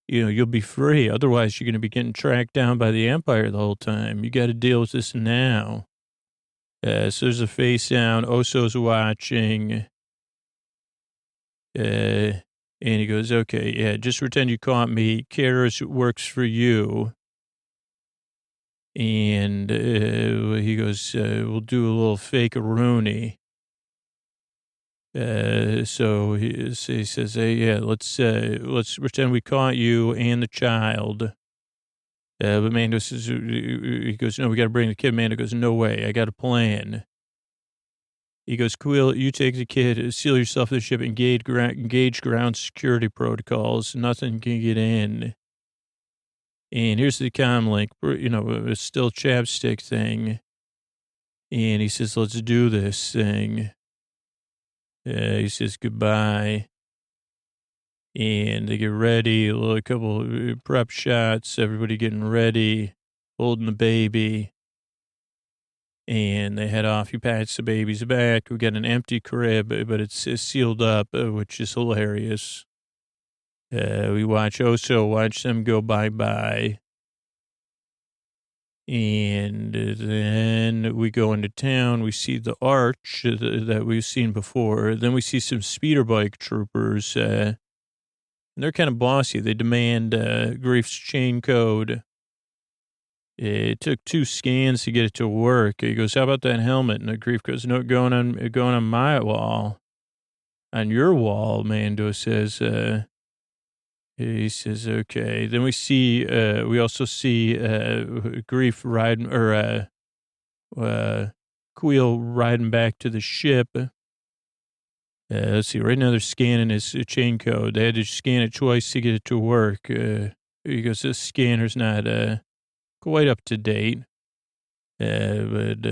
You'll be free. Otherwise, you're going to be getting tracked down by the Empire the whole time. You got to deal with this now. So there's a face down. Oso's watching. And he goes, okay, yeah, just pretend you caught me. Kara's works for you. And he goes, we'll do a little fake Rooney. So he says, hey, yeah, let's pretend we caught you and the child. But Mando says, he goes, no, we got to bring the kid. Mando goes, no way, I got a plan. He goes, Quill, you take the kid, seal yourself in the ship, engage ground security protocols. Nothing can get in. And here's the comm link, a still chapstick thing. And he says, let's do this thing. He says goodbye. And they get ready, a couple prep shots, everybody getting ready, holding the baby. And they head off. He pats the baby's back. We got an empty crib, but it's sealed up, which is hilarious. We watch them go bye-bye. And then we go into town. We see the arch that we've seen before. Then we see some speeder bike troopers. And they're kind of bossy. They demand Grief's chain code. It took 2 scans to get it to work. He goes, how about that helmet? And the Grief goes, no, going on my wall. On your wall, Mando says. He says, okay. Then we also see Grief riding, or Queel riding back to the ship. Let's see, right now they're scanning his chain code. They had to scan it twice to get it to work. He goes, this scanner's not quite up to date. But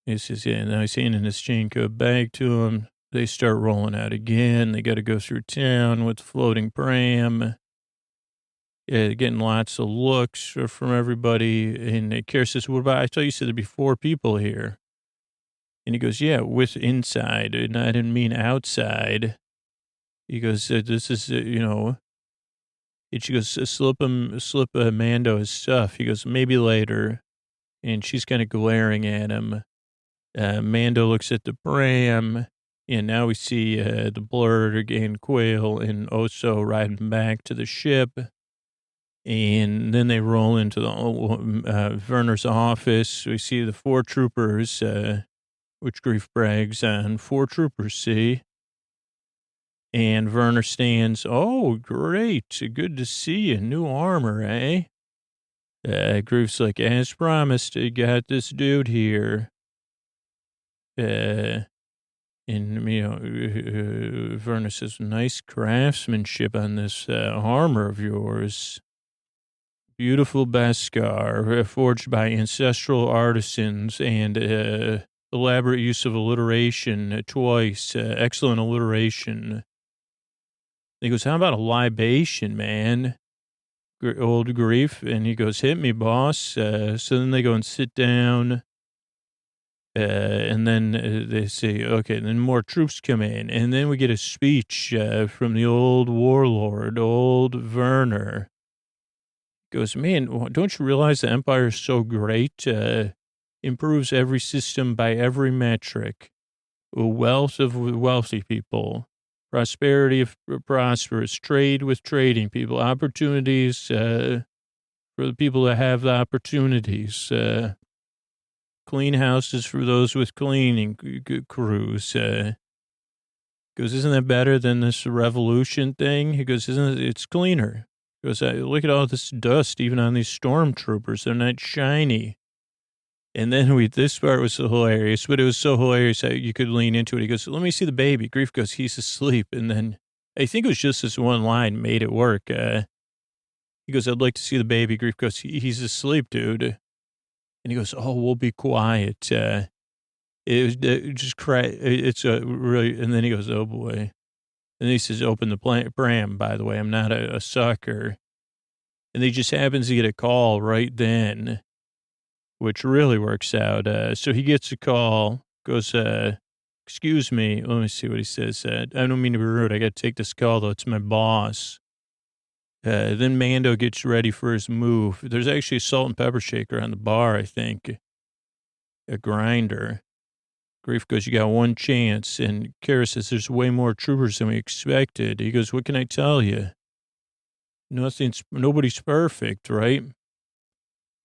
he says, yeah, now he's handing his chain code back to him. They start rolling out again. They got to go through town with the floating pram. Yeah, getting lots of looks from everybody. And Kara says, what about, I thought you said there'd be 4 people here. And he goes, yeah, with inside. And I didn't mean outside. He goes, this is, And she goes, slip Mando his stuff. He goes, maybe later. And she's kind of glaring at him. Mando looks at the pram. And now we see the Blurred again, Quail and Oso riding back to the ship. And then they roll into the Werner's office. We see the 4 troopers, which Grief brags on. 4 troopers, see? And Werner stands, oh, great. Good to see you. New armor, eh? Grief's like, as promised, I got this dude here. And, Werner says, nice craftsmanship on this armor of yours. Beautiful Beskar, forged by ancestral artisans and elaborate use of alliteration twice. Excellent alliteration. He goes, how about a libation, man? Old Grief. And he goes, hit me, boss. So then they go and sit down. And then they say, okay, then more troops come in. And then we get a speech from the old warlord, old Werner. He goes, man, don't you realize the Empire is so great? Improves every system by every metric. Wealth of wealthy people. Prosperity of prosperous. Trade with trading people. Opportunities for the people that have the opportunities. Clean houses for those with cleaning crews. Goes, isn't that better than this revolution thing? He goes, it's cleaner. He goes, look at all this dust, even on these stormtroopers. They're not shiny. And then this part was so hilarious, but it was so hilarious that you could lean into it. He goes, let me see the baby. Grief goes, he's asleep. And then I think it was just this one line made it work. He goes, I'd like to see the baby. Grief goes, he's asleep, dude. And he goes, oh, we'll be quiet. It was just cry. It's a really, and then he goes, oh boy. And he says, open the pram, by the way. I'm not a sucker. And he just happens to get a call right then, which really works out. So he gets a call, goes, Excuse me. Let me see what he says. I don't mean to be rude. I got to take this call, though. It's my boss. Then Mando gets ready for his move. There's actually a salt and pepper shaker on the bar, I think. A grinder. Grief goes, you got one chance. And Kara says, there's way more troopers than we expected. He goes, what can I tell you? Nobody's perfect, right?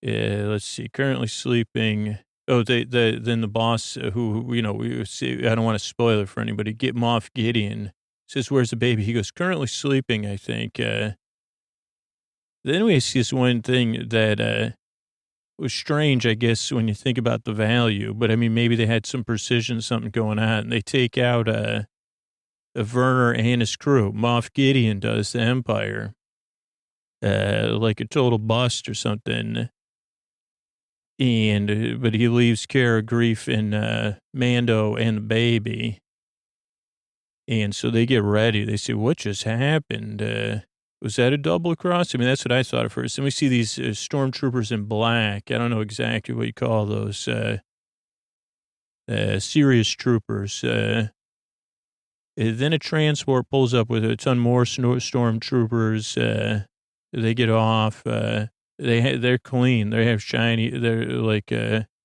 Yeah, let's see. Currently sleeping. Oh, then the boss, who we see, I don't want to spoil it for anybody. Moff Gideon says, "Where's the baby?" He goes, "Currently sleeping, I think." Then we see this one thing that was strange, I guess, when you think about the value. But I mean, maybe they had some precision, something going on. They take out a Werner and his crew. Moff Gideon does the Empire, like a total bust or something. But he leaves Cara, Grief, and Mando and the baby. And so they get ready. They say, what just happened? Was that a double cross? I mean, that's what I thought at first. Then we see these stormtroopers in black. I don't know exactly what you call those. Serious troopers. And then a transport pulls up with a ton more stormtroopers. They get off. They're clean. They have shiny. They're like,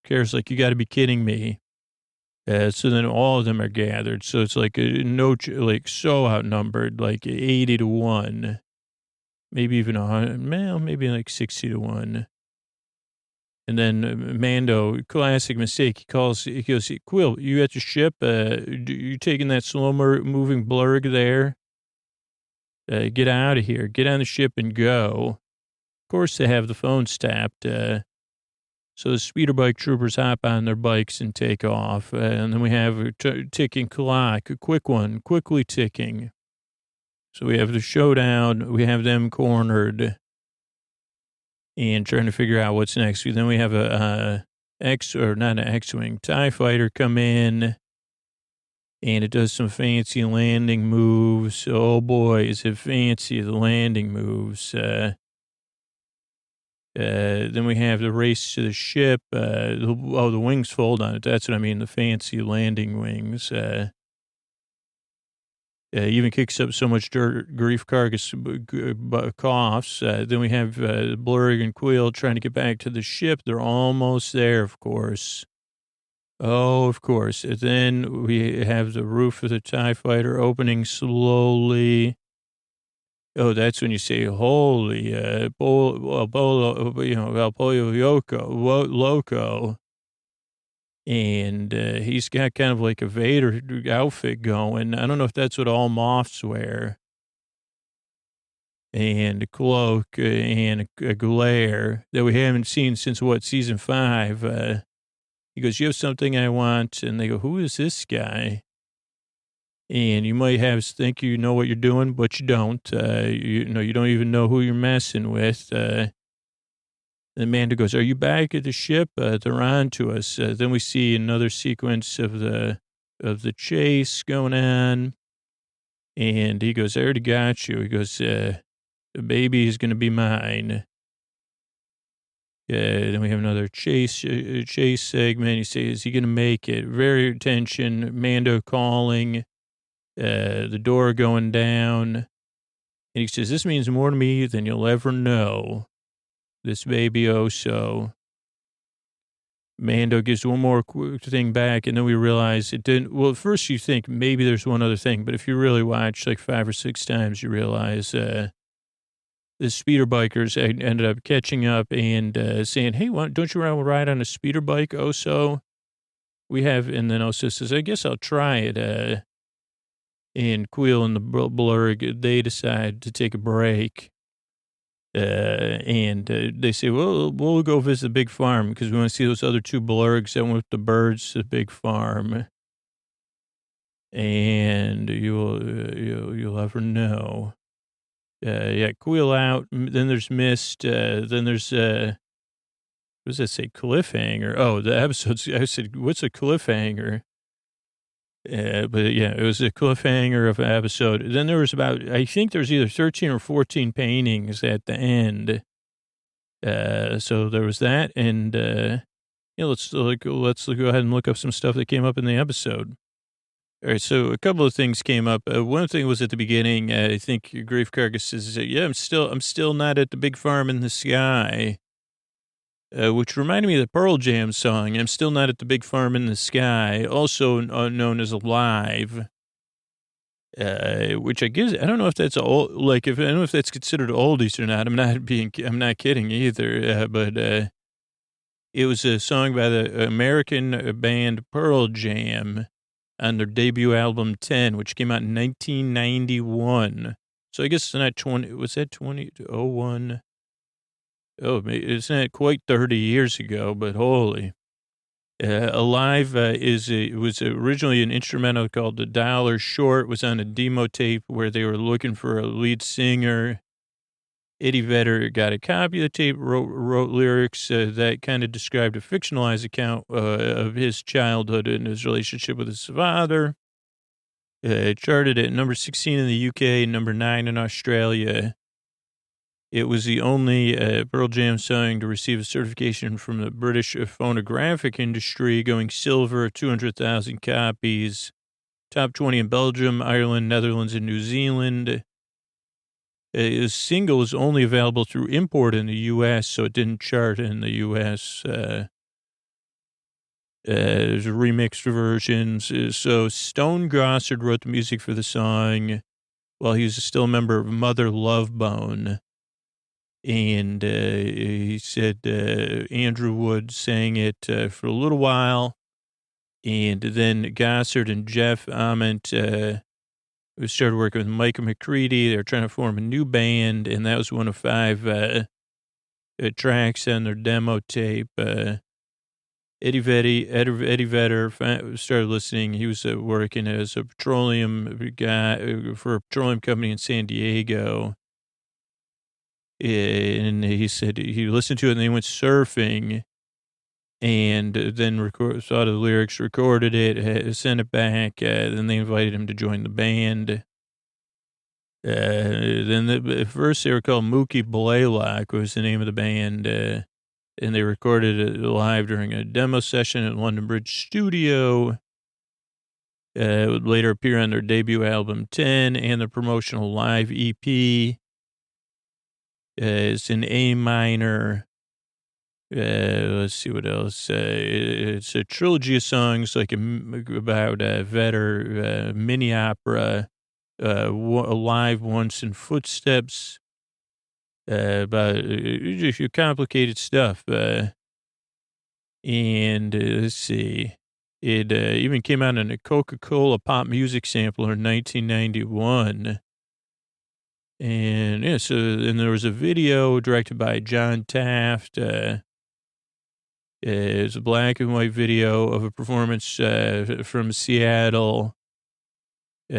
Kara's like, you got to be kidding me. So then all of them are gathered. So it's like so outnumbered, like 80-1, maybe even 100, well, maybe like 60-1. And then Mando, classic mistake. He goes, Quill, you at your ship? You taking that slow moving blurg there? Get out of here. Get on the ship and go. Of course, they have the phones tapped. So the speeder bike troopers hop on their bikes and take off. And then we have a ticking clock, a quick one, quickly ticking. So we have the showdown. We have them cornered and trying to figure out what's next. Then we have not an X-Wing, TIE fighter come in. And it does some fancy landing moves. Oh, boy, is it fancy, the landing moves. Then we have the race to the ship. The wings fold on it. That's what I mean, the fancy landing wings. Even kicks up so much dirt, Grief Carcass coughs. Then we have Blurg and Quill trying to get back to the ship. They're almost there, of course. Oh, of course. And then we have the roof of the TIE fighter opening slowly. Oh, that's when you say, holy, El Pollo Loco. And he's got kind of like a Vader outfit going. I don't know if that's what all Moffs wear. And a cloak and a glare that we haven't seen since, season 5. He goes, you have something I want. And they go, who is this guy? And you might think you know what you're doing, but you don't. You don't even know who you're messing with. And Amanda goes, are you back at the ship? They're on to us. Then we see another sequence of the chase going on. And he goes, I already got you. He goes, the baby is going to be mine. Then we have another chase segment. He says, is he going to make it? Very tension. Mando calling. The door going down. And he says, this means more to me than you'll ever know. This baby so. Mando gives one more thing back, and then we realize it didn't. Well, at first you think maybe there's one other thing, but if you really watch like 5 or 6 times, you realize the speeder bikers ended up catching up and saying, hey, don't you want to ride on a speeder bike, Oso? We have, and then Oso says, I guess I'll try it. And Quill and the Blurg, they decide to take a break. And they say, well, we'll go visit the big farm because we want to see those other 2 Blurgs that went with the birds to the big farm. And you'll ever know. Quill out. Then there's Mist. Then there's, what does that say? Cliffhanger. Oh, the episodes. I said, what's a cliffhanger? But yeah, it was a cliffhanger of an episode. Then there was I think there was either 13 or 14 paintings at the end. So there was that. And, let's go ahead and look up some stuff that came up in the episode. All right, so a couple of things came up. One thing was at the beginning. I think Grave Carcass says, "Yeah, I'm still not at the big farm in the sky," which reminded me of the Pearl Jam song. "I'm still not at the big farm in the sky," also known as "Alive," which I guess I don't know if that's old. Like, if I don't know if that's considered oldies or not. I'm not kidding either. But it was a song by the American band Pearl Jam on their debut album 10, which came out in 1991. So I guess it's not 20. Was that 2001? Oh, it's not quite 30 years ago, but holy. Alive was originally an instrumental called "The Dollar Short." It was on a demo tape where they were looking for a lead singer. Eddie Vedder got a copy of the tape, wrote lyrics that kind of described a fictionalized account of his childhood and his relationship with his father. It charted at number 16 in the UK, number 9 in Australia. It was the only Pearl Jam song to receive a certification from the British phonographic industry, going silver, 200,000 copies. Top 20 in Belgium, Ireland, Netherlands, and New Zealand. A single was only available through import in the U.S., so it didn't chart in the U.S. There's remixed versions. So Stone Gossard wrote the music for the song while he was still a member of Mother Love Bone. And he said Andrew Wood sang it for a little while. And then Gossard and Jeff Ament we started working with Mike McCready. They were trying to form a new band, and that was one of 5 tracks on their demo tape. Eddie Vedder started listening. He was working as a petroleum guy for a petroleum company in San Diego. And he said he listened to it and then he went surfing and then saw the lyrics, recorded it, sent it back. Then they invited him to join the band. At first they were called Mookie Blaylock was the name of the band. And they recorded it live during a demo session at London Bridge Studio. It would later appear on their debut album 10 and the promotional live EP. It's in A minor. Let's see what else. It's a trilogy of songs like about Vedder, mini opera, Alive Once in Footsteps, about complicated stuff. And let's see. It even came out in a Coca-Cola pop music sampler in 1991. And yeah, and there was a video directed by John Taft. It's a black and white video of a performance from Seattle. Some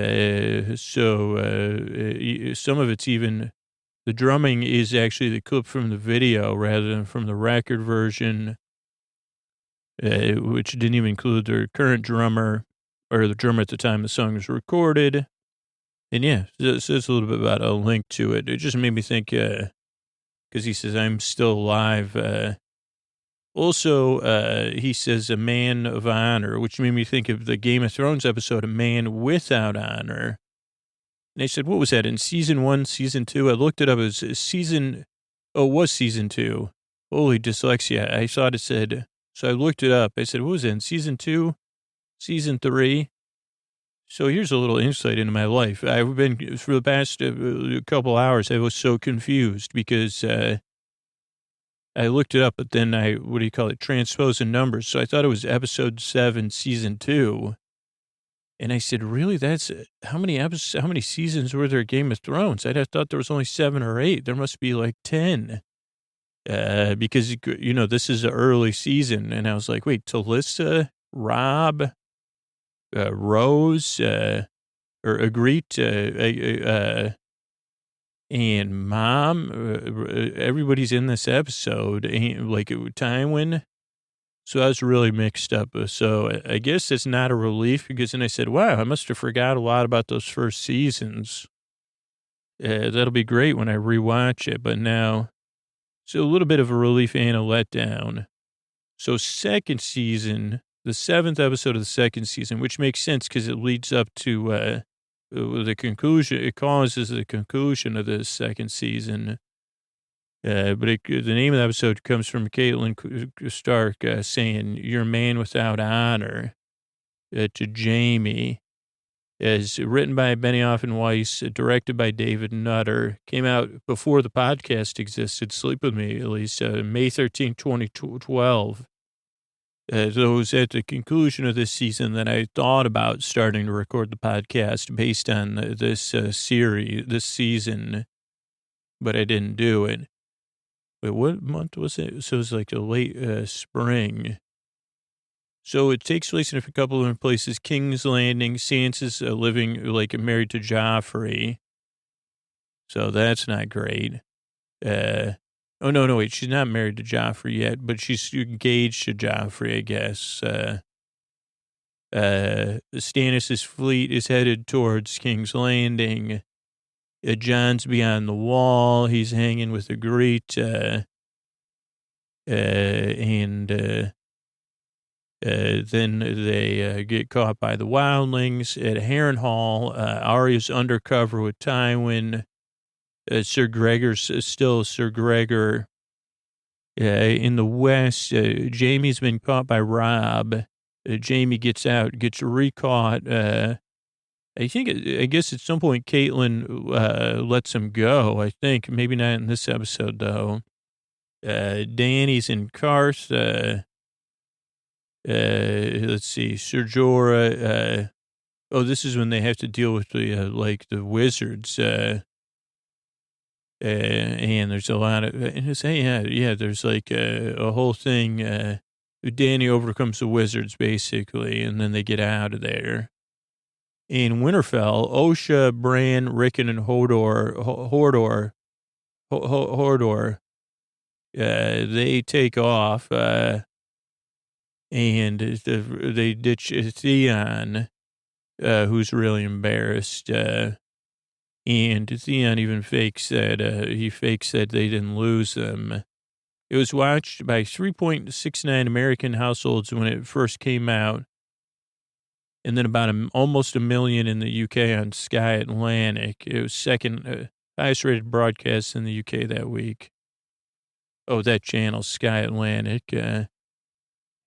of it's even, the drumming is actually the clip from the video rather than from the record version, which didn't even include their current drummer or the drummer at the time the song was recorded. And yeah, it says a little bit about a link to it. It just made me think, because he says, "I'm still alive." Also, he says, "a man of honor," which made me think of the Game of Thrones episode, "A Man Without Honor." And they said, what was that, in season 1, season 2? I looked it up. It was season 2. Holy dyslexia. I thought it said, so I looked it up. I said, what was it, in season 2, season 3? So here's a little insight into my life. I've been, for the past couple hours, I was so confused because I looked it up, but then transposing numbers. So I thought it was episode 7, season 2. And I said, really, that's, how many seasons were there of Game of Thrones? I thought there was only 7 or 8. There must be like 10. Because, this is an early season. And I was like, wait, Talissa, Rob, Rose, or Agreed, and Mom, everybody's in this episode, like Tywin. So I was really mixed up. So I guess it's not a relief because then I said, wow, I must have forgot a lot about those first seasons. That'll be great when I rewatch it. But now, so a little bit of a relief and a letdown. So second season, the 7th episode of the second season, which makes sense because it leads up to the conclusion. It causes the conclusion of the second season. But the name of the episode comes from Caitlin Stark saying, "You're a man without honor," to Jamie. Is written by Benioff and Weiss, directed by David Nutter. Came out before the podcast existed. Sleep With Me, at least, May 13th, 2012. It was at the conclusion of this season that I thought about starting to record the podcast based on this series, this season, but I didn't do it. Wait, what month was it? So it was like the late spring. So it takes place in a couple of different places. King's Landing, Sansa's living, like, married to Joffrey. So that's not great. Oh, no, wait. She's not married to Joffrey yet, but she's engaged to Joffrey, I guess. Stannis' fleet is headed towards King's Landing. Jon's beyond the wall. He's hanging with a great, then they get caught by the wildlings at Harrenhal. Arya's undercover with Tywin. Sir Gregor's still Sir Gregor. In the west, Jamie's been caught by Robb. Jamie gets out, gets recaught. I guess at some point Caitlin lets him go. I think maybe not in this episode though. Dany's in Karth. Let's see, Ser Jorah. This is when they have to deal with the wizards. And there's a lot of, there's like a whole thing. Dany overcomes the wizards basically, and then they get out of there. In Winterfell, Osha, Bran, Rickon, and Hodor, they take off, and they ditch Theon, who's really embarrassed. And Theon even fakes that they didn't lose them. It was watched by 3.69 American households when it first came out, and then about almost a million in the UK on Sky Atlantic. It was second highest rated broadcast in the UK that week. Oh, that channel, Sky Atlantic,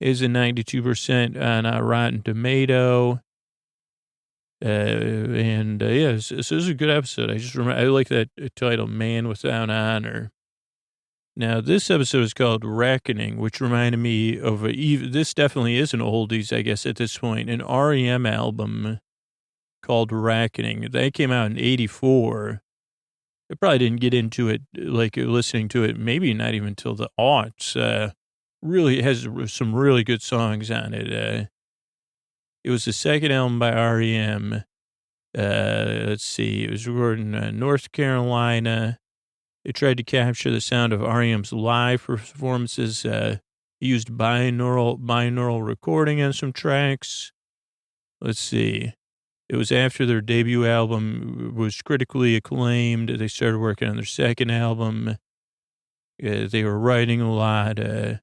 is a 92% on Rotten Tomato. So this is a good episode. I like that title, Man Without Honor. Now, this episode is called Reckoning, which reminded me of this definitely is an oldies, I guess, at this point, an REM album called Reckoning. That came out in 1984. I probably didn't get into it, like listening to it, maybe not even till the aughts. Really has some really good songs on it. It was the second album by REM. Let's see, it was recorded in North Carolina. It tried to capture the sound of REM's live performances. Used binaural recording on some tracks. Let's see. It was after their debut album was critically acclaimed. They started working on their second album. They were writing a lot. They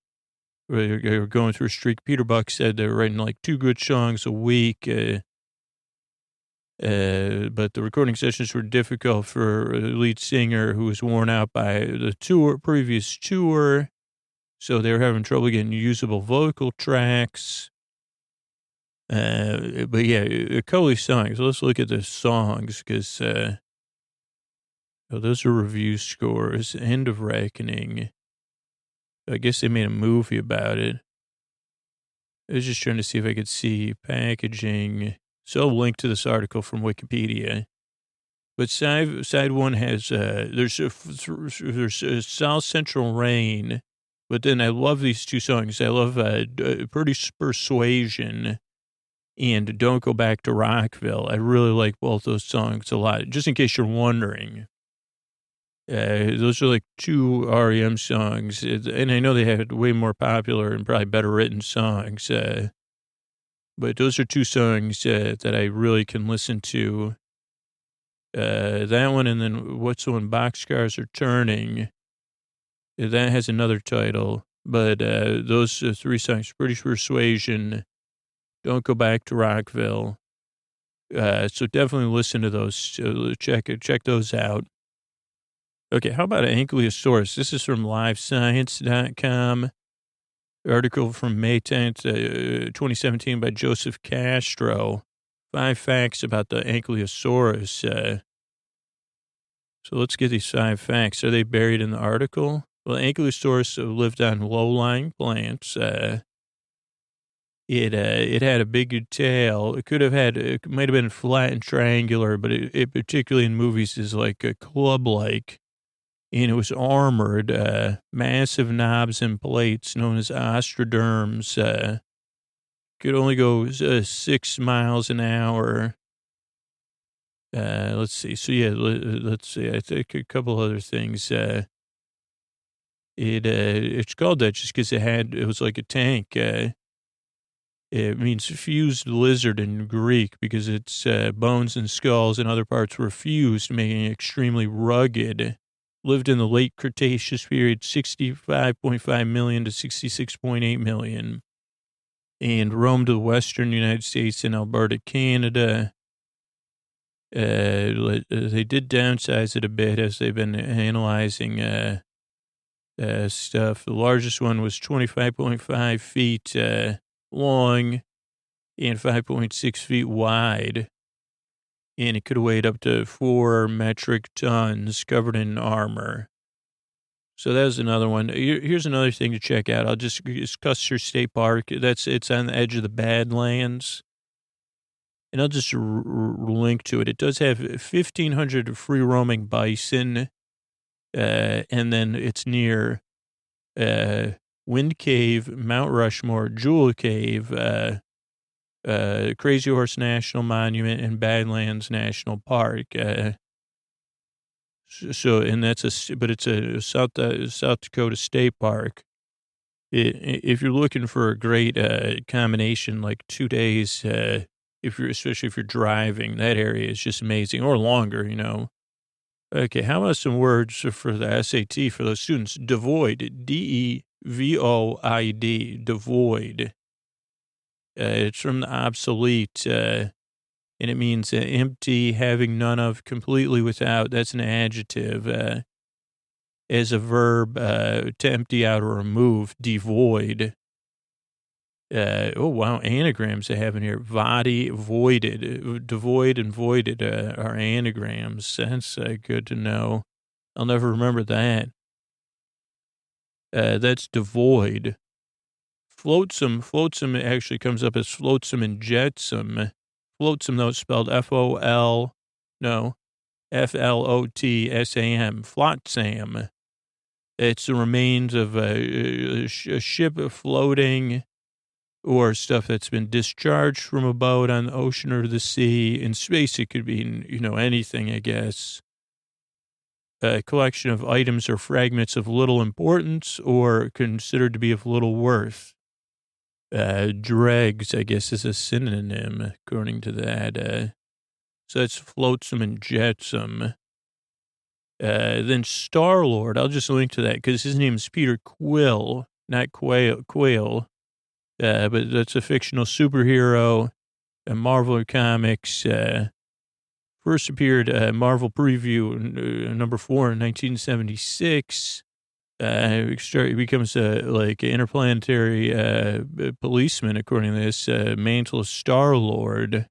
were going through a streak. Peter Buck said they were writing like 2 good songs a week. But the recording sessions were difficult for the lead singer who was worn out by the previous tour. So they were having trouble getting usable vocal tracks. But yeah, a couple of songs. Let's look at the songs because those are review scores. End of Reckoning. I guess they made a movie about it. I was just trying to see if I could see packaging. So I'll link to this article from Wikipedia. But side one has, there's South Central Rain. But then I love these 2 songs. I love Pretty Persuasion and Don't Go Back to Rockville. I really like both those songs a lot, just in case you're wondering. Those are like 2 REM songs, and I know they had way more popular and probably better written songs. But those are 2 songs that I really can listen to. That one, and then what's the one? Boxcars Are Turning. That has another title, but those 3 songs, Pretty Persuasion, Don't go back to Rockville. So definitely listen to those. Check those out. Okay, how about an Ankylosaurus? This is from livescience.com. Article from May 10th, 2017 by Joseph Castro. 5 facts about the Ankylosaurus. So let's get these 5 facts. Are they buried in the article? Well, Ankylosaurus lived on low-lying plants. It had a big tail. It might have been flat and triangular, but it particularly in movies is like a club-like. And it was armored, massive knobs and plates known as ostroderms. Could only go 6 miles an hour. Let's see. So yeah, let's see. I think a couple other things. It's called that just because it was like a tank. It means fused lizard in Greek because its bones and skulls and other parts were fused, making it extremely rugged. Lived in the late Cretaceous period, 65.5 million to 66.8 million, and roamed the western United States and Alberta, Canada. They did downsize it a bit as they've been analyzing stuff. The largest one was 25.5 feet long and 5.6 feet wide. And it could have weighed up to 4 metric tons covered in armor. So that was another one. Here's another thing to check out. I'll just Custer State Park. It's on the edge of the Badlands. And I'll just link to it. It does have 1,500 free roaming bison. And then it's near Wind Cave, Mount Rushmore, Jewel Cave, Crazy Horse National Monument, and Badlands National Park. And it's a South Dakota State Park. If you're looking for a great combination, like 2 days, especially if you're driving, that area is just amazing, or longer, Okay, how about some words for the SAT for those students? Devoid, D-E-V-O-I-D, devoid. It's from the obsolete, and it means empty, having none of, completely without. That's an adjective. As a verb, to empty out or remove, devoid. Oh, wow, anagrams they have in here. Vadi, voided. Devoid and voided are anagrams. That's good to know. I'll never remember that. That's devoid. Flotsam actually comes up as flotsam and jetsam. Flotsam, though, it's spelled F-L-O-T-S-A-M. Flotsam. It's the remains of a ship floating or stuff that's been discharged from a boat on the ocean or the sea. In space, it could be, anything, I guess. A collection of items or fragments of little importance or considered to be of little worth. Dregs, I guess, is a synonym, according to that. So that's flotsam and jetsam. Then Star-Lord, I'll just link to that because his name is Peter Quill, not Quail. But that's a fictional superhero, a Marvel Comics. First appeared Marvel Preview number 4 in 1976. He becomes like an interplanetary policeman, according to this, mantle of Star-Lord.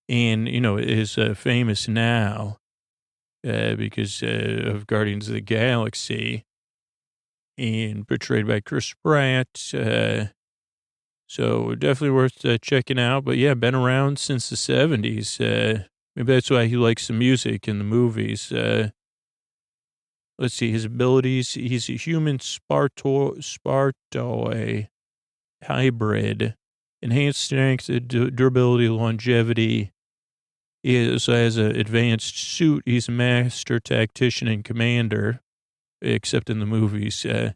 And, is famous now because of Guardians of the Galaxy and portrayed by Chris Pratt. So definitely worth checking out. But yeah, been around since the 70s. Maybe that's why he likes the music in the movies. Let's see, his abilities. He's a human Spartoid hybrid. Enhanced strength, durability, longevity. He also has an advanced suit. He's a master tactician and commander, except in the movies. Good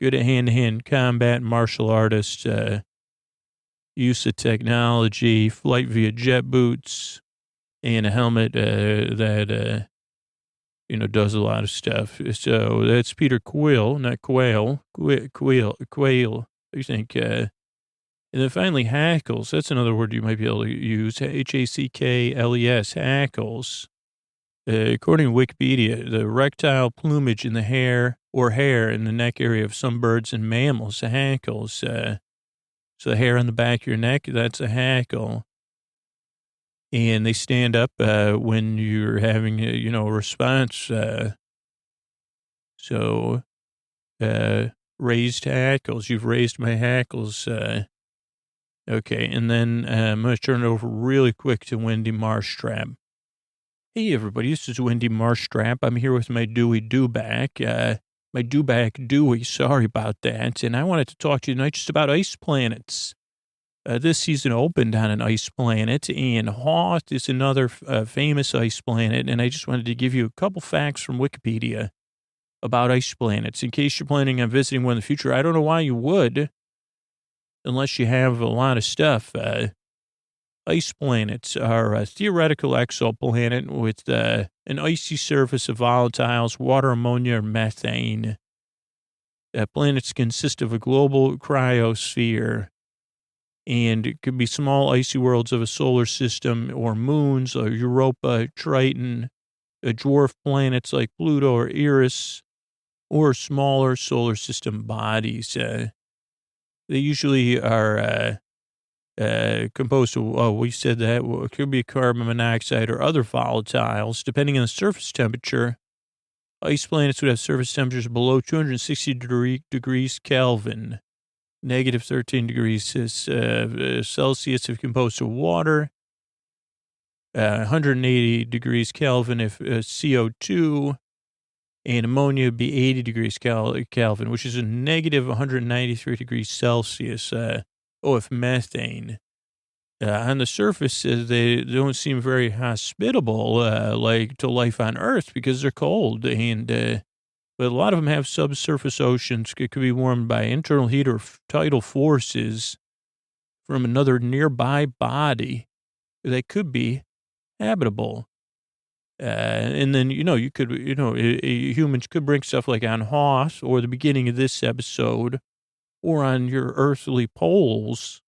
at hand-to-hand combat, martial artist, use of technology, flight via jet boots, and a helmet that does a lot of stuff. So that's Peter Quill, not Quail. Quail. What do you think? And then finally, hackles. That's another word you might be able to use. Hackles, hackles. According to Wikipedia, the erectile plumage in the hair or hair in the neck area of some birds and mammals, the hackles. So the hair on the back of your neck, that's a hackle. And they stand up when you're having, a response. Raised hackles. You've raised my hackles. Okay, and then I'm going to turn it over really quick to Wendy Marstrap. Hey, everybody, this is Wendy Marstrap. I'm here with my Dewey Dewback. My Dewback Dewey, sorry about that. And I wanted to talk to you tonight just about ice planets. This season opened on an ice planet, and Hoth is another famous ice planet. And I just wanted to give you a couple facts from Wikipedia about ice planets in case you're planning on visiting one in the future. I don't know why you would, unless you have a lot of stuff. Ice planets are a theoretical exoplanet with an icy surface of volatiles, water, ammonia, or methane. Planets consist of a global cryosphere, and it could be small icy worlds of a solar system or moons, or Europa, Triton, dwarf planets like Pluto or Eris, or smaller solar system bodies. They usually are composed of, we said that, it could be carbon monoxide or other volatiles. Depending on the surface temperature, ice planets would have surface temperatures below 260 degrees Kelvin, negative 13 degrees Celsius if composed of water, 180 degrees Kelvin if CO2, and ammonia would be 80 degrees Kelvin, which is a negative 193 degrees Celsius. If methane. On the surface, they don't seem very hospitable, to life on Earth because they're cold. But a lot of them have subsurface oceans. It could be warmed by internal heat or tidal forces from another nearby body that could be habitable. And then, humans could bring stuff like on Hoth or the beginning of this episode, or on your earthly poles.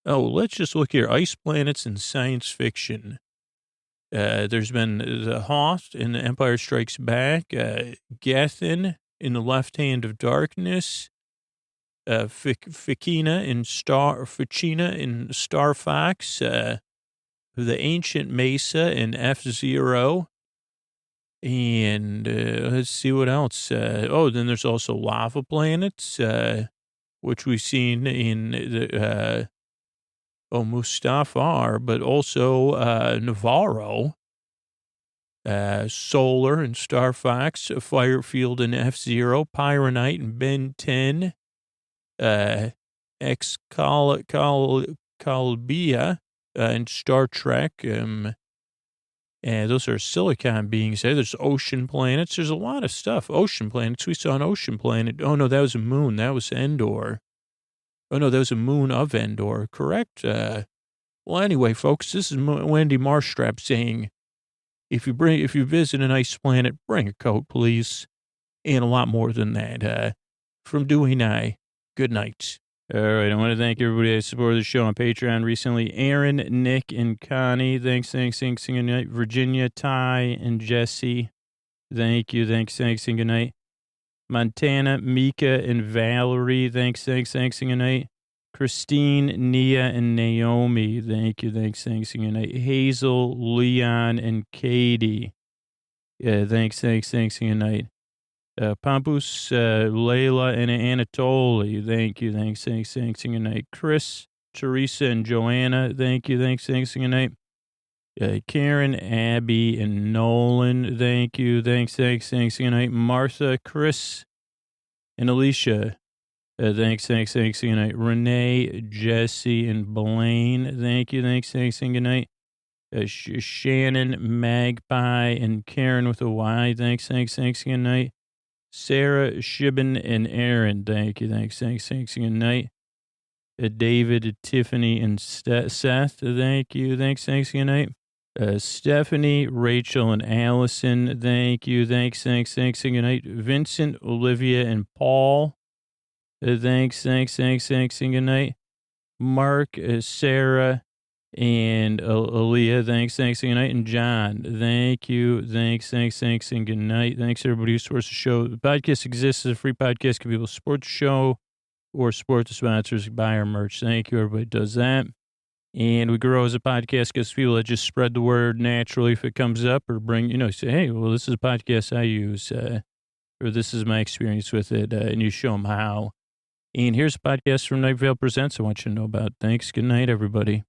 Oh, let's just look here. Ice planets and science fiction. There's been the Hoth in The Empire Strikes Back, Gethin in The Left Hand of Darkness, Ficina in Star Fox, The Ancient Mesa in F-Zero. And let's see what else. Then there's also lava planets, which we've seen in the Mustafar, but also Navarro, Solar and Star Fox, Firefield and F-Zero, Pyronite and Ben 10, Excalibia and Star Trek. And those are silicon beings. There's ocean planets. There's a lot of stuff. Ocean planets. We saw an ocean planet. Oh, no, that was a moon. That was Endor. Oh, no, that was a moon of Endor. Correct? Well, anyway, folks, this is Wendy Marstrap saying, if you visit an ice planet, bring a coat, please. And a lot more than that. From Dewey and I, good night. All right, I want to thank everybody that supported the show on Patreon recently. Aaron, Nick, and Connie, thanks, good night. Virginia, Ty, and Jesse, thank you, thanks, good night. Montana, Mika, and Valerie, thanks, good night. Christine, Nia, and Naomi, thank you, thanks, good night. Hazel, Leon, and Katie, thanks, good night. Pampus, Layla, and Anatoly, thank you, thanks, good night. Chris, Teresa, and Joanna, thank you, thanks, good night. Karen, Abby, and Nolan, thank you, thanks, good night. Martha, Chris, and Alicia, thanks, good night. Renee, Jesse, and Blaine, thank you, thanks, good night. Shannon, Magpie, and Karen with a Y, thanks, good night. Sarah, Shibin, and Aaron, thank you, thanks, good night. David, Tiffany, and Seth, thank you, thanks, good night. Stephanie, Rachel, and Allison, thank you, thanks, good night. Vincent, Olivia, and Paul, thanks, good night. Mark, Sarah, and Aaliyah. Thanks, good night. And John, thank you. Thanks, and good night. Thanks, everybody who supports the show. The podcast exists as a free podcast. Can people support the show or support the sponsors, buy our merch? Thank you, everybody does that. And we grow as a podcast because people that just spread the word naturally if it comes up or bring, say, hey, well, this is a podcast I use, or this is my experience with it, and you show them how. And here's a podcast from Night Vale Presents I want you to know about. Thanks. Good night, everybody.